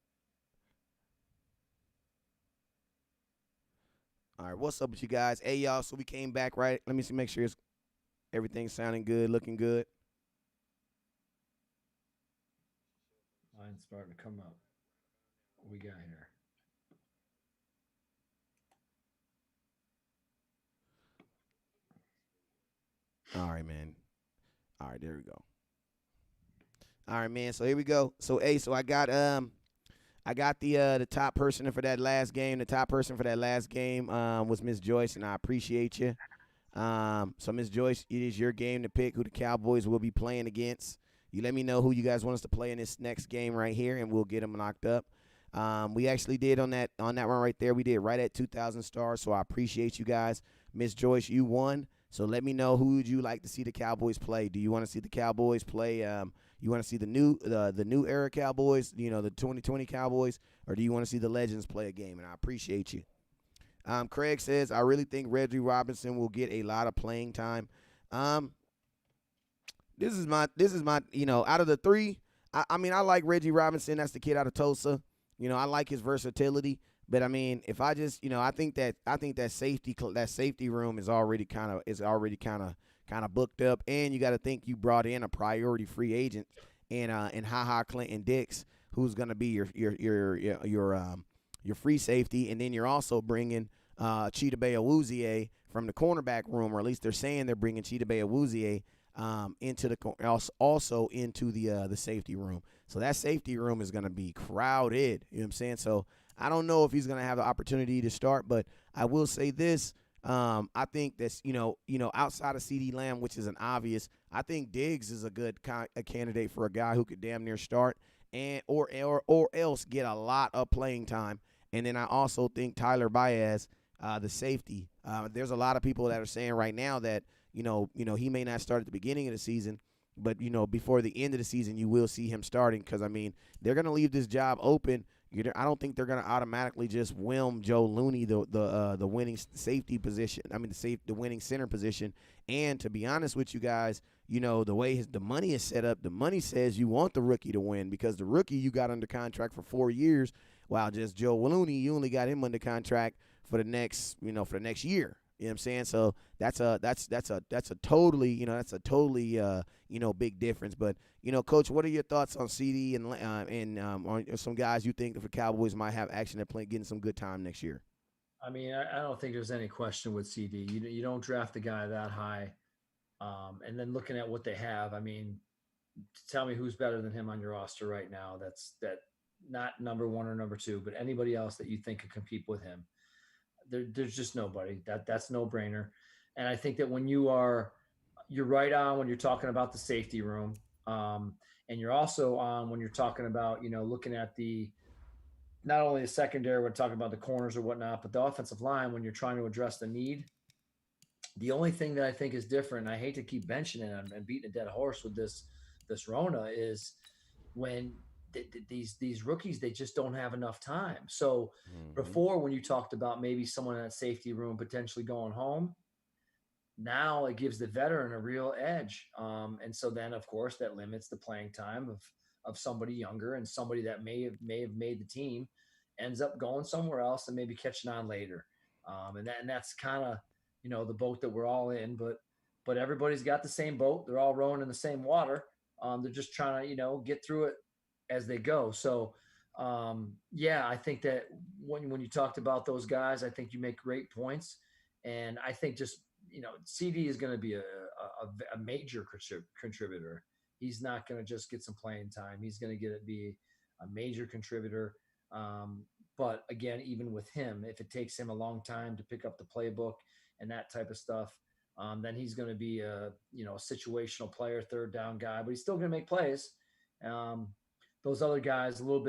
All right, what's up with you guys? Hey, y'all, so we came back, right? Let me see, make sure everything's sounding good, looking good. Mine's starting to come up. What we got here? All right, man. All right, there we go. All right, man. So here we go. So hey, so I got the top person for that last game. The top person for that last game was Miss Joyce, and I appreciate you. So Miss Joyce, it is your game to pick who the Cowboys will be playing against. You let me know who you guys want us to play in this next game right here, and we'll get them knocked up. We actually did on that one right there. We did right at 2,000 stars, so I appreciate you guys. Miss Joyce, you won. So let me know who would you like to see the Cowboys play. Do you want to see the Cowboys play? You want to see the new era Cowboys, the 2020 Cowboys, or do you want to see the legends play a game? And I appreciate you. Craig says, I really think Reggie Robinson will get a lot of playing time. This is my out of the three, I mean, I like Reggie Robinson. That's the kid out of Tulsa. I like his versatility. But I mean, if I just, I think that safety room is already kind of booked up, and you got to think you brought in a priority free agent and Ha Clinton Dix, who's going to be your free safety, and then you're also bringing Chidobe Awuzie from the cornerback room, or at least they're saying they're bringing Chidobe Awuzie also into the safety room. So that safety room is going to be crowded. You know what I'm saying? So I don't know if he's going to have the opportunity to start, but I will say this. I think that's, outside of CD Lamb, which is an obvious, I think Diggs is a good a candidate for a guy who could damn near start or else get a lot of playing time. And then I also think Tyler Baez, the safety, there's a lot of people that are saying right now that, he may not start at the beginning of the season, but, before the end of the season, you will see him starting because, I mean, they're going to leave this job open. I don't think they're going to automatically just whelm Joe Looney the winning safety position. I mean, the winning center position. And to be honest with you guys, the way the money is set up, the money says you want the rookie to win because the rookie you got under contract for 4 years, while just Joe Looney, you only got him under contract for the next year. You know what I'm saying? So that's a totally big difference. But Coach, what are your thoughts on CD and on some guys you think the Cowboys might have action at playing, getting some good time next year? I mean, I don't think there's any question with CD. You don't draft a guy that high, and then looking at what they have. I mean, tell me who's better than him on your roster right now. That not number one or number two, but anybody else that you think could compete with him. There's just nobody. That's no brainer. And I think that when you're right on when you're talking about the safety room, and you're also on when you're talking about looking at the not only the secondary, we're talking about the corners or whatnot, but the offensive line when you're trying to address the need. The only thing that I think is different, and I hate to keep mentioning it and beating a dead horse with this Rona, is when these rookies, they just don't have enough time. So before, when you talked about maybe someone in that safety room potentially going home, now it gives the veteran a real edge. And so then, of course, that limits the playing time of somebody younger, and somebody that may have made the team ends up going somewhere else and maybe catching on later. And that's kind of the boat that we're all in. But everybody's got the same boat. They're all rowing in the same water. They're just trying to get through it as they go. So I think that when you talked about those guys, I think you make great points. And I think just CD is going to be a major contributor. He's not going to just get some playing time. He's going to be a major contributor. But again, even with him, if it takes him a long time to pick up the playbook and that type of stuff, then he's going to be a situational player, third down guy, but he's still going to make plays. Those other guys a little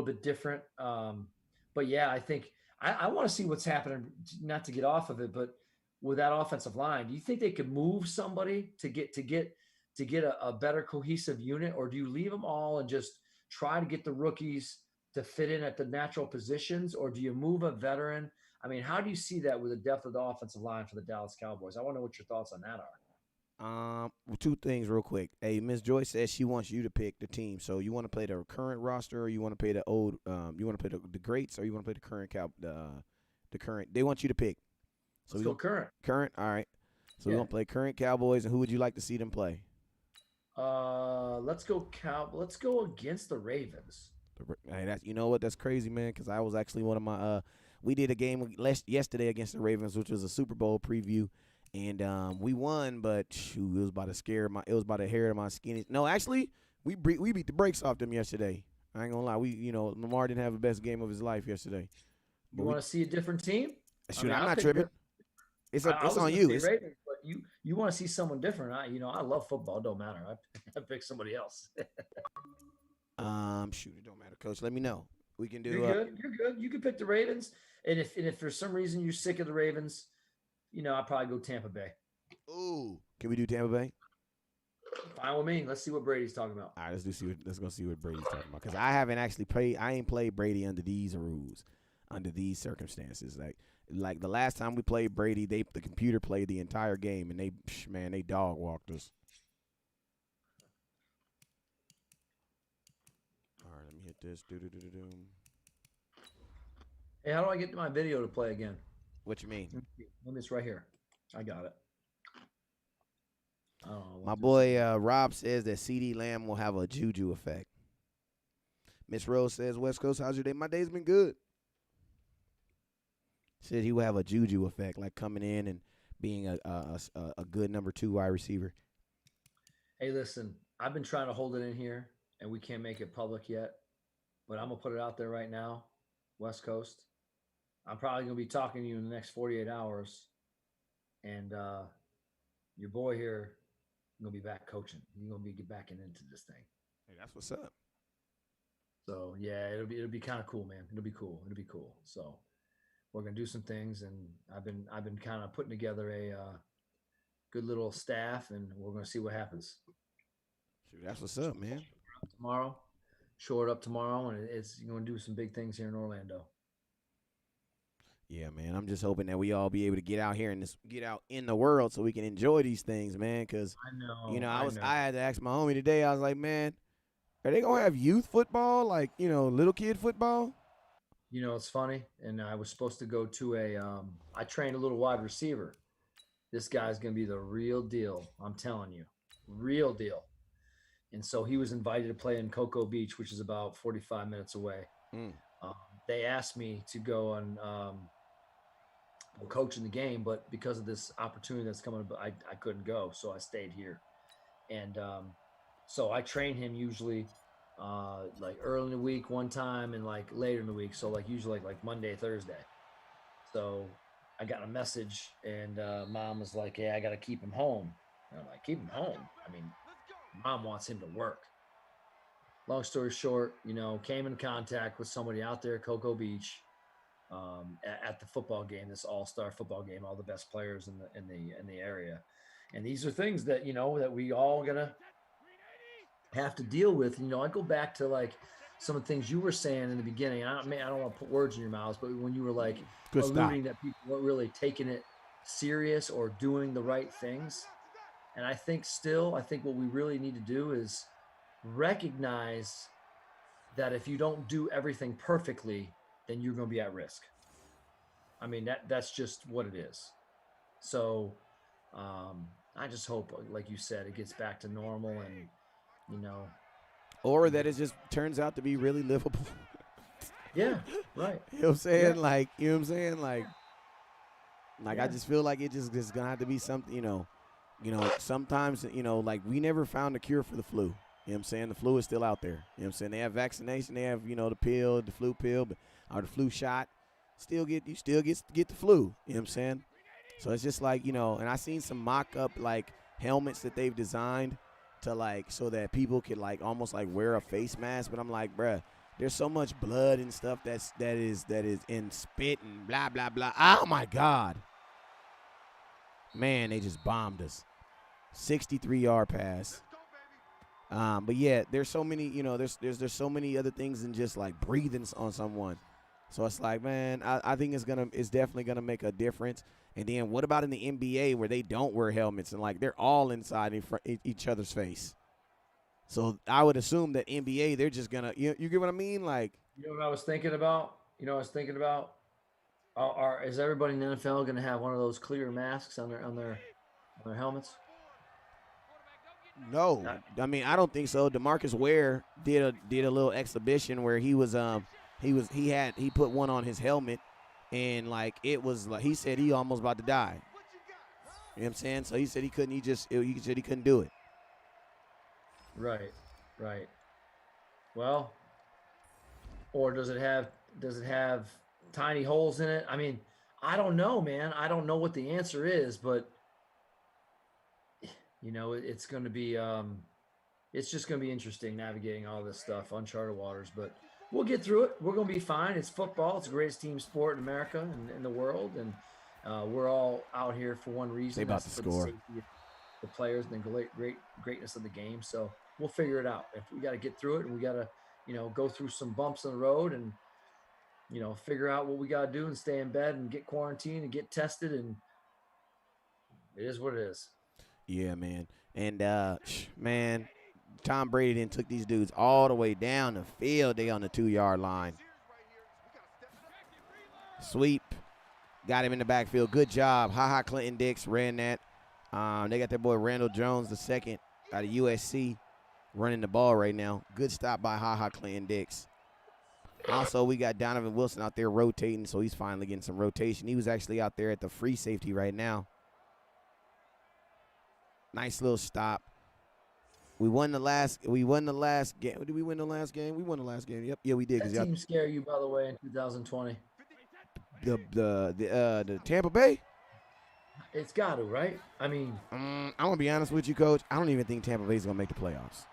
bit different. But yeah, I think I want to see what's happening. Not to get off of it, but with that offensive line, do you think they could move somebody to get a better cohesive unit, or do you leave them all and just try to get the rookies to fit in at the natural positions, or do you move a veteran? I mean, how do you see that with the depth of the offensive line for the Dallas Cowboys? I want to know what your thoughts on that are. Two things real quick. Hey, Miss Joy says she wants you to pick the team. So you want to play the current roster, or you want to play the old? You want to play the greats, or you want to play the current the current? They want you to pick. So Let's go current. Current. All right. So we're gonna play current Cowboys, and who would you like to see them play? Let's go Let's go against the Ravens. Hey, that's, you know what? That's crazy, man. Because I was actually one of my we did a game yesterday against the Ravens, which was a Super Bowl preview, and we won. But shoot, it was about to hair of my skin. No, actually, we beat the brakes off them yesterday. I ain't gonna lie. Lamar didn't have the best game of his life yesterday. You want to see a different team? Shoot, I'm not tripping. It's on you. Ravens, but you want to see someone different. I love football. It don't matter. I pick somebody else. Shoot, it don't matter, Coach. Let me know. We can do. You're good. You're good. You can pick the Ravens, and if for some reason you're sick of the Ravens, I'll probably go Tampa Bay. Ooh, can we do Tampa Bay? Fine with me. Let's see what Brady's talking about. All right, let's go see what Brady's talking about, because I haven't actually played. I ain't played Brady under these rules, under these circumstances. Like the last time we played Brady, the computer played the entire game, and they dog walked us. All right, let me hit this. Hey, how do I get my video to play again? What you mean? Maybe it's right here. I got it. I don't know. My boy Rob says that CD Lamb will have a juju effect. Miss Rose says, West Coast, how's your day? My day's been good. Said he will have a juju effect, like coming in and being a good number 2 wide receiver. Hey, listen, I've been trying to hold it in here, and we can't make it public yet, but I'm going to put it out there right now, West Coast. I'm probably going to be talking to you in the next 48 hours, and your boy here is going to be back coaching. He's going to be back into this thing. Hey, that's what's up. So, yeah, it'll be kind of cool, man. It'll be cool. So we're going to do some things, and I've been kind of putting together a good little staff, and we're going to see what happens. Shoot, that's what's up, man. Shore it up tomorrow, and it's going to do some big things here in Orlando. Yeah, man. I'm just hoping that we all be able to get out here and get out in the world so we can enjoy these things, man. Because I had to ask my homie today. I was like, man, are they gonna have youth football, like little kid football? It's funny, and I was supposed to go to I trained a little wide receiver. This guy's gonna be the real deal. I'm telling you, real deal. And so he was invited to play in Cocoa Beach, which is about 45 minutes away. They asked me to go and coach in the game, but because of this opportunity that's coming, I couldn't go, so I stayed here. And so I train him usually like early in the week one time and like later in the week. So like usually like Monday, Thursday. So I got a message, and Mom was like, "Hey, I got to keep him home." And I'm like, "Keep him home?" I mean, Mom wants him to work. Long story short, came in contact with somebody out there at Cocoa Beach at the football game, this all-star football game, all the best players in the area. And these are things that, that we all gonna have to deal with. I go back to like some of the things you were saying in the beginning. I don't want to put words in your mouths, but when you were like alluding that people weren't really taking it serious or doing the right things. And I think what we really need to do is recognize that if you don't do everything perfectly, then you're going to be at risk. I mean, that's just what it is. So I just hope, like you said, it gets back to normal, and or that it just turns out to be really livable. Yeah, right. You know what I'm saying? Yeah. Like, you know what I'm saying? Like I just feel like it's gonna have to be something, sometimes, like we never found a cure for the flu. You know what I'm saying? The flu is still out there. You know what I'm saying? They have vaccination, they have, the pill, the flu pill, or the flu shot. You still get the flu. You know what I'm saying? So it's just like, and I seen some mock-up, like, helmets that they've designed to, like, so that people could, like, almost, like, wear a face mask. But I'm like, bruh, there's so much blood and stuff that is in spit and blah, blah, blah. Oh, my God. Man, they just bombed us. 63-yard pass. But, yeah, there's so many, there's so many other things than just, like, breathing on someone. So it's like, man, I think it's definitely going to make a difference. And then what about in the NBA where they don't wear helmets and, like, they're all inside in front each other's face? So I would assume that NBA, they're just going to, you get what I mean? Like, You know what I was thinking about? Is everybody in the NFL going to have one of those clear masks on their helmets? no. I mean, I don't think so. DeMarcus Ware did a little exhibition where he put one on his helmet, and, like, it was like he said he almost about to die. You know what I'm saying? So he said he couldn't. He said he couldn't do it. Right. Well, or does it have tiny holes in it? I mean, I don't know, man. I don't know what the answer is, but it's going to be it's just going to be interesting navigating all this stuff, uncharted waters, but we'll get through it. We're going to be fine. It's football. It's the greatest team sport in America and in the world, and we're all out here for one reason. They about to for score. The safety of the players and the greatness of the game. So we'll figure it out. If we got to get through it, and we got to, go through some bumps in the road, and figure out what we got to do, and stay in bed and get quarantined and get tested, and it is what it is. Yeah, man. And man, Tom Brady then took these dudes all the way down the field. They on the 2-yard line. Sweep. Got him in the backfield. Good job. Ha-ha Clinton Dix ran that. They got their boy Randall Jones, the second out of USC, running the ball right now. Good stop by Ha-ha Clinton Dix. Also, we got Donovan Wilson out there rotating, so he's finally getting some rotation. He was actually out there at the free safety right now. Nice little stop. We won the last game. Did we win the last game? We won the last game. Yep. Yeah, we did. That team scare you, by the way, in 2020? The Tampa Bay? It's got to, right? I mean, I'm going to be honest with you, Coach. I don't even think Tampa Bay's going to make the playoffs.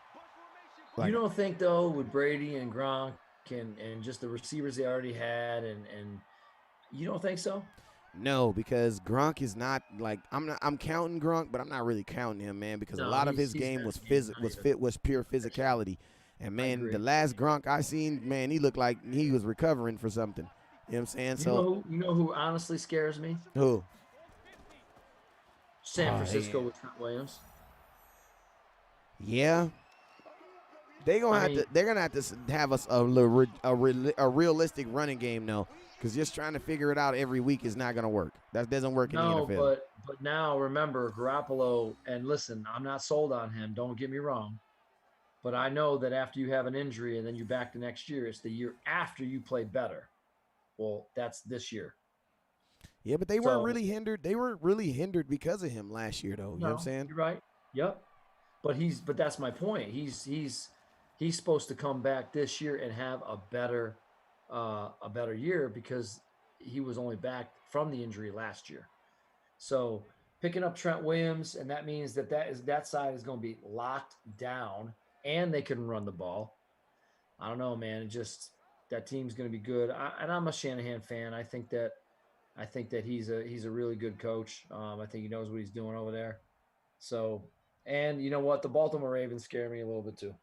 You don't think, though, with Brady and Gronk and just the receivers they already had, and you don't think so? No, because Gronk is not like I'm counting Gronk, but I'm not really counting him, man, because a lot of his game was pure physicality. And man, the last Gronk I seen, man, he looked like he was recovering for something. You know what I'm saying? You know who honestly scares me? Who? San Francisco with Trent Williams. Yeah. They're gonna have to have us a realistic running game though. Because just trying to figure it out every week is not going to work. That doesn't work in the NFL. No, but now remember, Garoppolo, and listen, I'm not sold on him. Don't get me wrong. But I know that after you have an injury and then you're back the next year, it's the year after you play better. Well, that's this year. Yeah, but they weren't really hindered. They weren't really hindered because of him last year, though. You know what I'm saying? You're right. Yep. But that's my point. He's supposed to come back this year and have a better year because he was only back from the injury last year. So picking up Trent Williams, and that means that side is going to be locked down, and they can run the ball. I don't know, man. That team's going to be good. And I'm a Shanahan fan. I think that he's a really good coach. I think he knows what he's doing over there. So, and you know what? The Baltimore Ravens scare me a little bit too.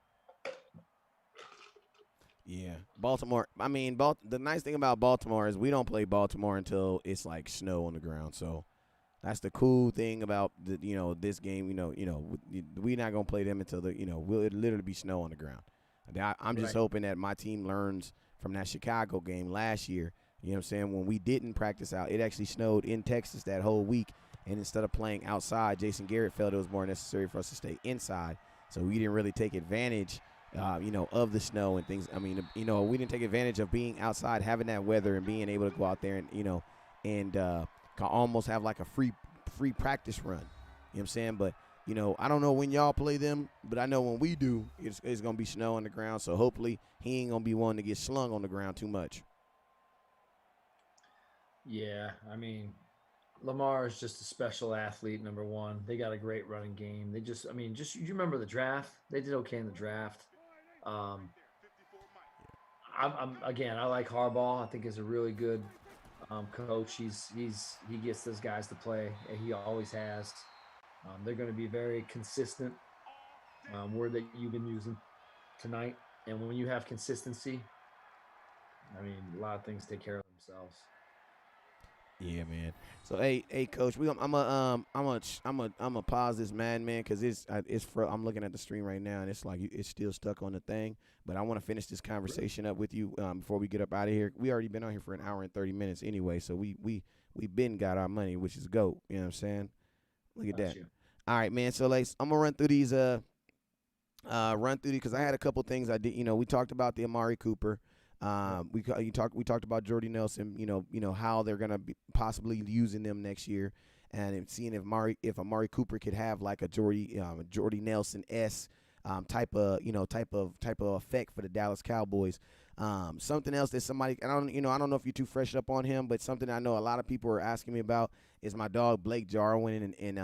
Yeah, Baltimore. I mean, the nice thing about Baltimore is we don't play Baltimore until it's like snow on the ground. So that's the cool thing about this game. We're not gonna play them until it'll literally be snow on the ground. I'm just hoping that my team learns from that Chicago game last year. You know what I'm saying? When we didn't practice out, it actually snowed in Texas that whole week, and instead of playing outside, Jason Garrett felt it was more necessary for us to stay inside. So we didn't really take advantage. Of the snow and things. I mean, we didn't take advantage of being outside, having that weather, and being able to go out there and almost have like a free practice run. You know what I'm saying? But, I don't know when y'all play them, but I know when we do, it's going to be snow on the ground. So hopefully he ain't going to be one to get slung on the ground too much. Yeah, I mean, Lamar is just a special athlete. Number one, they got a great running game. They just, I mean, just you remember the draft? They did okay in the draft. Um, I'm again, I like Harbaugh. I think he's a really good coach. He gets those guys to play, and he always has. They're going to be very consistent. Word that you've been using tonight. And when you have consistency, I mean, a lot of things take care of themselves. Yeah, man. So hey, coach, I'm a pause this man, because I'm looking at the stream right now and it's like it's still stuck on the thing. But I want to finish this conversation up with you before we get up out of here. We already been on here for an hour and 30 minutes anyway, so we been got our money, which is GOAT. You know what I'm saying? Look at that. You. All right, man. So like, I'm gonna run through these because I had a couple things I did. We talked about the Amari Cooper. We talked about Jordy Nelson. How they're gonna be possibly using them next year, and seeing if Amari Cooper could have like a Jordy Nelson type of effect for the Dallas Cowboys. Something else that somebody, I don't know if you're too fresh up on him, but something I know a lot of people are asking me about is my dog Blake Jarwin, and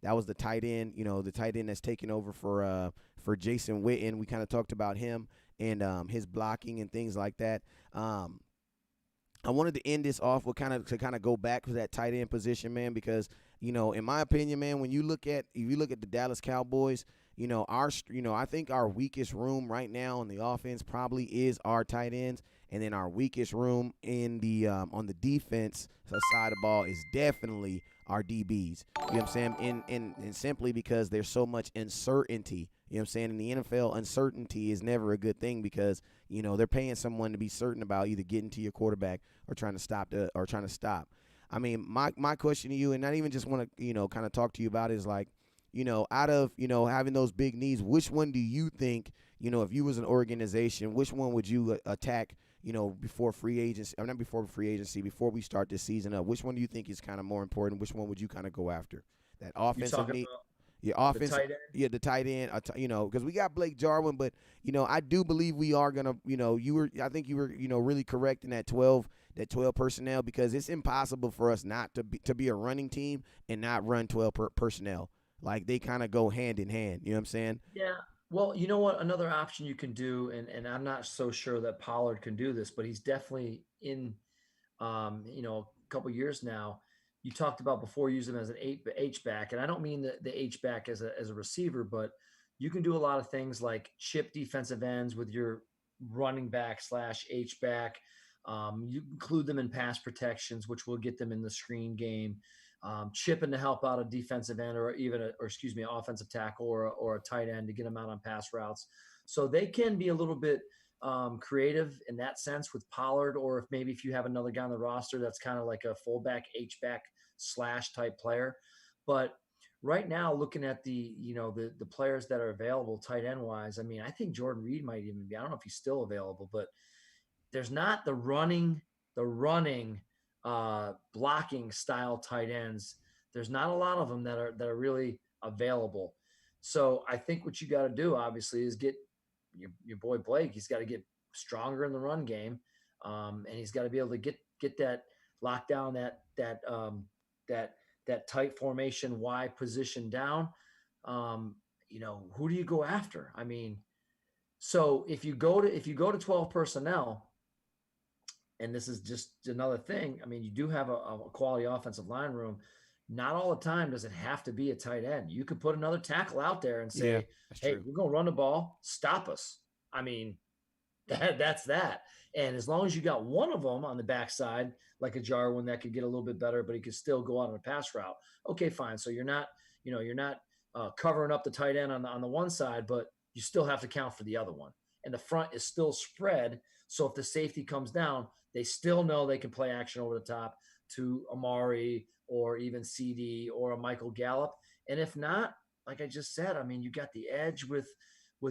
that was the tight end, the tight end that's taking over for Jason Witten. We kind of talked about him and his blocking and things like that. I wanted to end this off with kind of go back to that tight end position, man, because in my opinion, man, when you look at the Dallas Cowboys, I think our weakest room right now on the offense probably is our tight ends, and then our weakest room in the on the defense side of the ball is definitely our DBs. You know what I'm saying? And simply because there's so much uncertainty. You know what I'm saying? In the NFL, uncertainty is never a good thing because, they're paying someone to be certain about either getting to your quarterback or trying to stop. I mean, my question to you, and I even just want to, kind of talk to you about is like, out of, having those big needs, which one do you think, if you was an organization, which one would you attack, before free agency, or not before free agency, before we start this season up? Which one do you think is kind of more important? Which one would you kind of go after? That offensive need? Your offense, the tight end, because we got Blake Jarwin, but I do believe we are gonna, I think you were, really correct in that 12 personnel, because it's impossible for us not to be a running team and not run 12 personnel. Like they kind of go hand in hand. You know what I'm saying? Yeah. Well, you know what? Another option you can do, and I'm not so sure that Pollard can do this, but he's definitely in, a couple years now. You talked about before using him as an H back, and I don't mean the H back as a receiver, but you can do a lot of things like chip defensive ends with your running back / H back. You include them in pass protections, which will get them in the screen game. Chipping to help out a defensive end or even an offensive tackle or a tight end to get them out on pass routes. So they can be a little bit creative in that sense with Pollard, or if you have another guy on the roster that's kind of like a fullback, H-back / type player. But right now, looking at the players that are available tight end wise, I mean, I think Jordan Reed might even be, I don't know if he's still available, but there's not the running blocking style tight ends. There's not a lot of them that are really available. So I think what you got to do, obviously, is get your boy Blake. He's got to get stronger in the run game, and he's got to be able to get that lockdown, that tight formation Y position down. Who do you go after? I mean, so if you go to 12 personnel. And this is just another thing. I mean, you do have a quality offensive line room. Not all the time does it have to be a tight end. You could put another tackle out there and say, hey, we're going to run the ball. Stop us. I mean, that's that. And as long as you got one of them on the backside, like a Jarwin that could get a little bit better, but he could still go out on a pass route. Okay, fine. So you're not covering up the tight end on the one side, but you still have to count for the other one. And the front is still spread. So if the safety comes down, they still know they can play action over the top to Amari or even CD or a Michael Gallup. And if not, like I just said, I mean, you got the edge with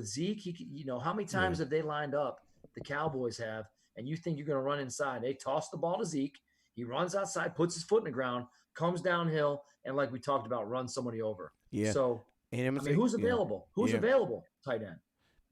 Zeke. How many times have they lined up, the Cowboys have, and you think you're going to run inside? They toss the ball to Zeke. He runs outside, puts his foot in the ground, comes downhill, and like we talked about, runs somebody over. Yeah. So, who's available? Who's available? Tight end.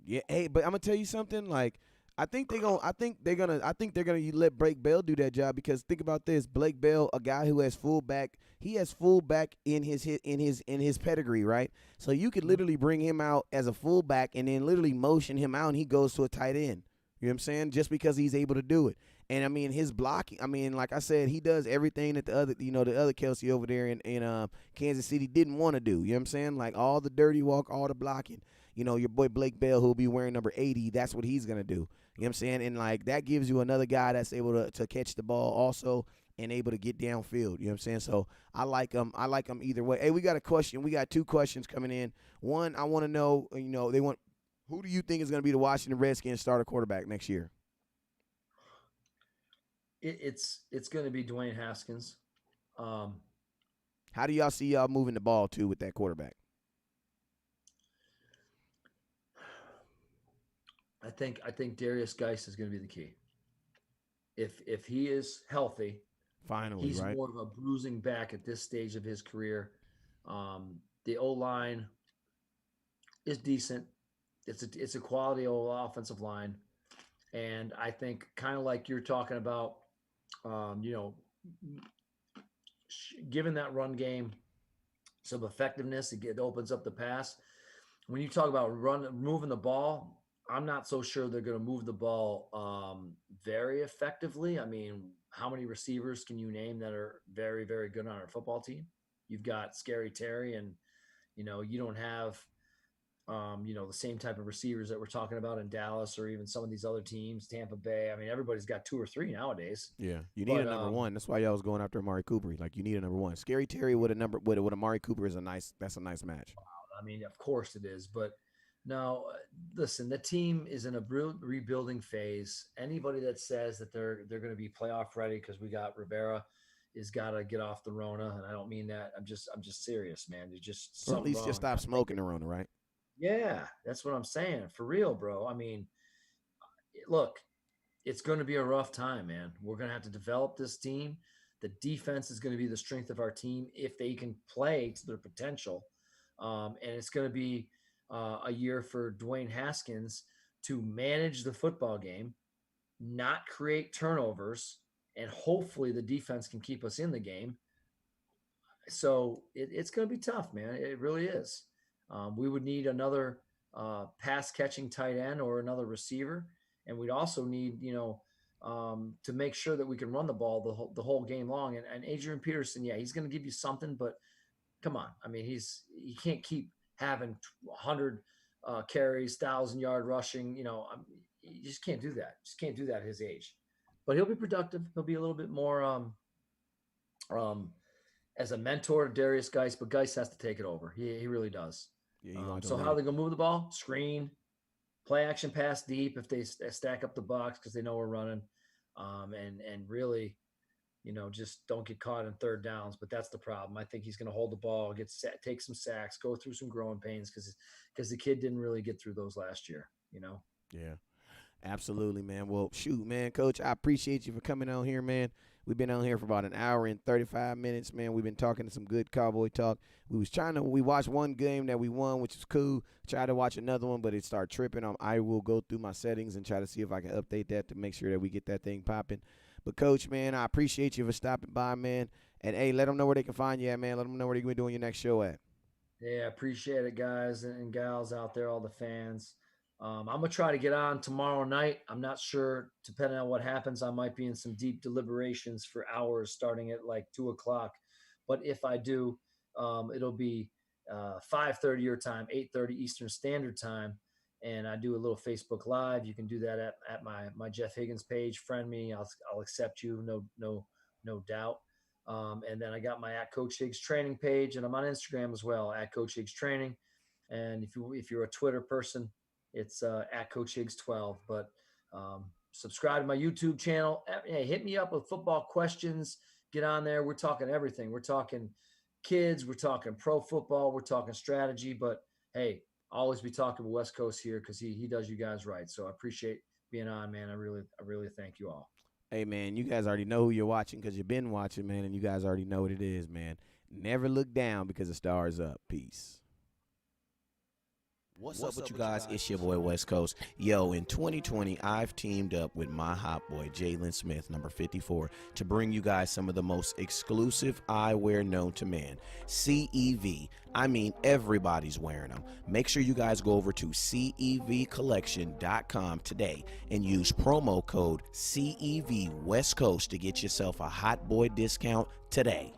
Yeah. Hey, but I'm going to tell you something. Like, I think they're gonna let Blake Bell do that job because think about this: Blake Bell, a guy who has fullback, he has fullback in his pedigree, right? So you could literally bring him out as a fullback and then literally motion him out, and he goes to a tight end. You know what I'm saying? Just because he's able to do it. And I mean his blocking. I mean, like I said, he does everything that the other Kelsey over there in Kansas City didn't want to do. You know what I'm saying? Like all the dirty walk, all the blocking. Your boy Blake Bell, who'll be wearing number 80, that's what he's gonna do. You know what I'm saying? And like that gives you another guy that's able to catch the ball also and able to get downfield. You know what I'm saying? So I like them either way. Hey, we got a question. We got two questions coming in. One, I want to know, who do you think is going to be the Washington Redskins starter quarterback next year? It's going to be Dwayne Haskins. How do y'all see y'all moving the ball too with that quarterback? I think Darius Geis is going to be the key. If he is healthy, finally, he's right? more of a bruising back at this stage of his career. The O-line is decent. It's a quality offensive line, and I think kind of like you're talking about, given that run game some effectiveness, it opens up the pass. When you talk about moving the ball, I'm not so sure they're going to move the ball very effectively. I mean, how many receivers can you name that are very, very good on our football team? You've got Scary Terry, and you don't have the same type of receivers that we're talking about in Dallas or even some of these other teams, Tampa Bay. I mean, everybody's got two or three nowadays. Yeah, you need a number one. That's why y'all was going after Amari Cooper. Like you need a number one. Scary Terry with Amari Cooper is a nice match. I mean, of course it is, but no, listen, the team is in a rebuilding phase. Anybody that says that they're going to be playoff ready because we got Rivera is got to get off the Rona, and I don't mean that. I'm just serious, man. There's just something or at least wrong. Just stop smoking the Rona, right? Yeah, that's what I'm saying. For real, bro. I mean, look, it's going to be a rough time, man. We're going to have to develop this team. The defense is going to be the strength of our team if they can play to their potential. And it's going to be a year for Dwayne Haskins to manage the football game, not create turnovers, and hopefully the defense can keep us in the game. So it's going to be tough, man. It really is. We would need another pass catching tight end or another receiver. And we'd also need, to make sure that we can run the ball the whole game long. And Adrian Peterson, yeah, he's going to give you something, but come on. I mean, he can't keep having 100 carries, 1,000-yard rushing. You just can't do that. Just can't do that at his age. But he'll be productive. He'll be a little bit more as a mentor to Darius Geis, but Geis has to take it over. He really does. Yeah, so how are they going to move the ball? Screen, play action pass deep if they stack up the box because they know we're running, and really, just don't get caught in third downs. But that's the problem. I think he's going to hold the ball, take some sacks, go through some growing pains because the kid didn't really get through those last year. Yeah, absolutely, man. Well, shoot, man, Coach, I appreciate you for coming on here, man. We've been on here for about an hour and 35 minutes, man. We've been talking some good Cowboy talk. We watched one game that we won, which is cool. Tried to watch another one, but it started tripping. I will go through my settings and try to see if I can update that to make sure that we get that thing popping. But, Coach, man, I appreciate you for stopping by, man. And, hey, let them know where they can find you at, man. Let them know where you're going to be doing your next show at. Yeah, appreciate it, guys and gals out there, all the fans. I'm going to try to get on tomorrow night. I'm not sure. Depending on what happens, I might be in some deep deliberations for hours starting at like 2 o'clock. But if I do, it'll be 5:30 your time, 8:30 Eastern Standard Time. And I do a little Facebook Live. You can do that at my Jeff Higgins page. Friend me. I'll accept you. No doubt. And then I got my @Coach Higgs training page, and I'm on Instagram as well, @Coach Higgs Training. And if you're a Twitter person, it's @Coach Higgs 12. But subscribe to my YouTube channel. Hey, hit me up with football questions. Get on there. We're talking everything. We're talking kids. We're talking pro football. We're talking strategy. But hey, always be talking with West Coast here because he does you guys right. So I appreciate being on, man. I really thank you all. Hey, man, you guys already know who you're watching because you've been watching, man, and you guys already know what it is, man. Never look down because the stars up. Peace. What's up with you guys? It's your boy West Coast. Yo, in 2020, I've teamed up with my hot boy, Jalen Smith, number 54, to bring you guys some of the most exclusive eyewear known to man. CEV. I mean, everybody's wearing them. Make sure you guys go over to CEVcollection.com today and use promo code CEV West Coast to get yourself a hot boy discount today.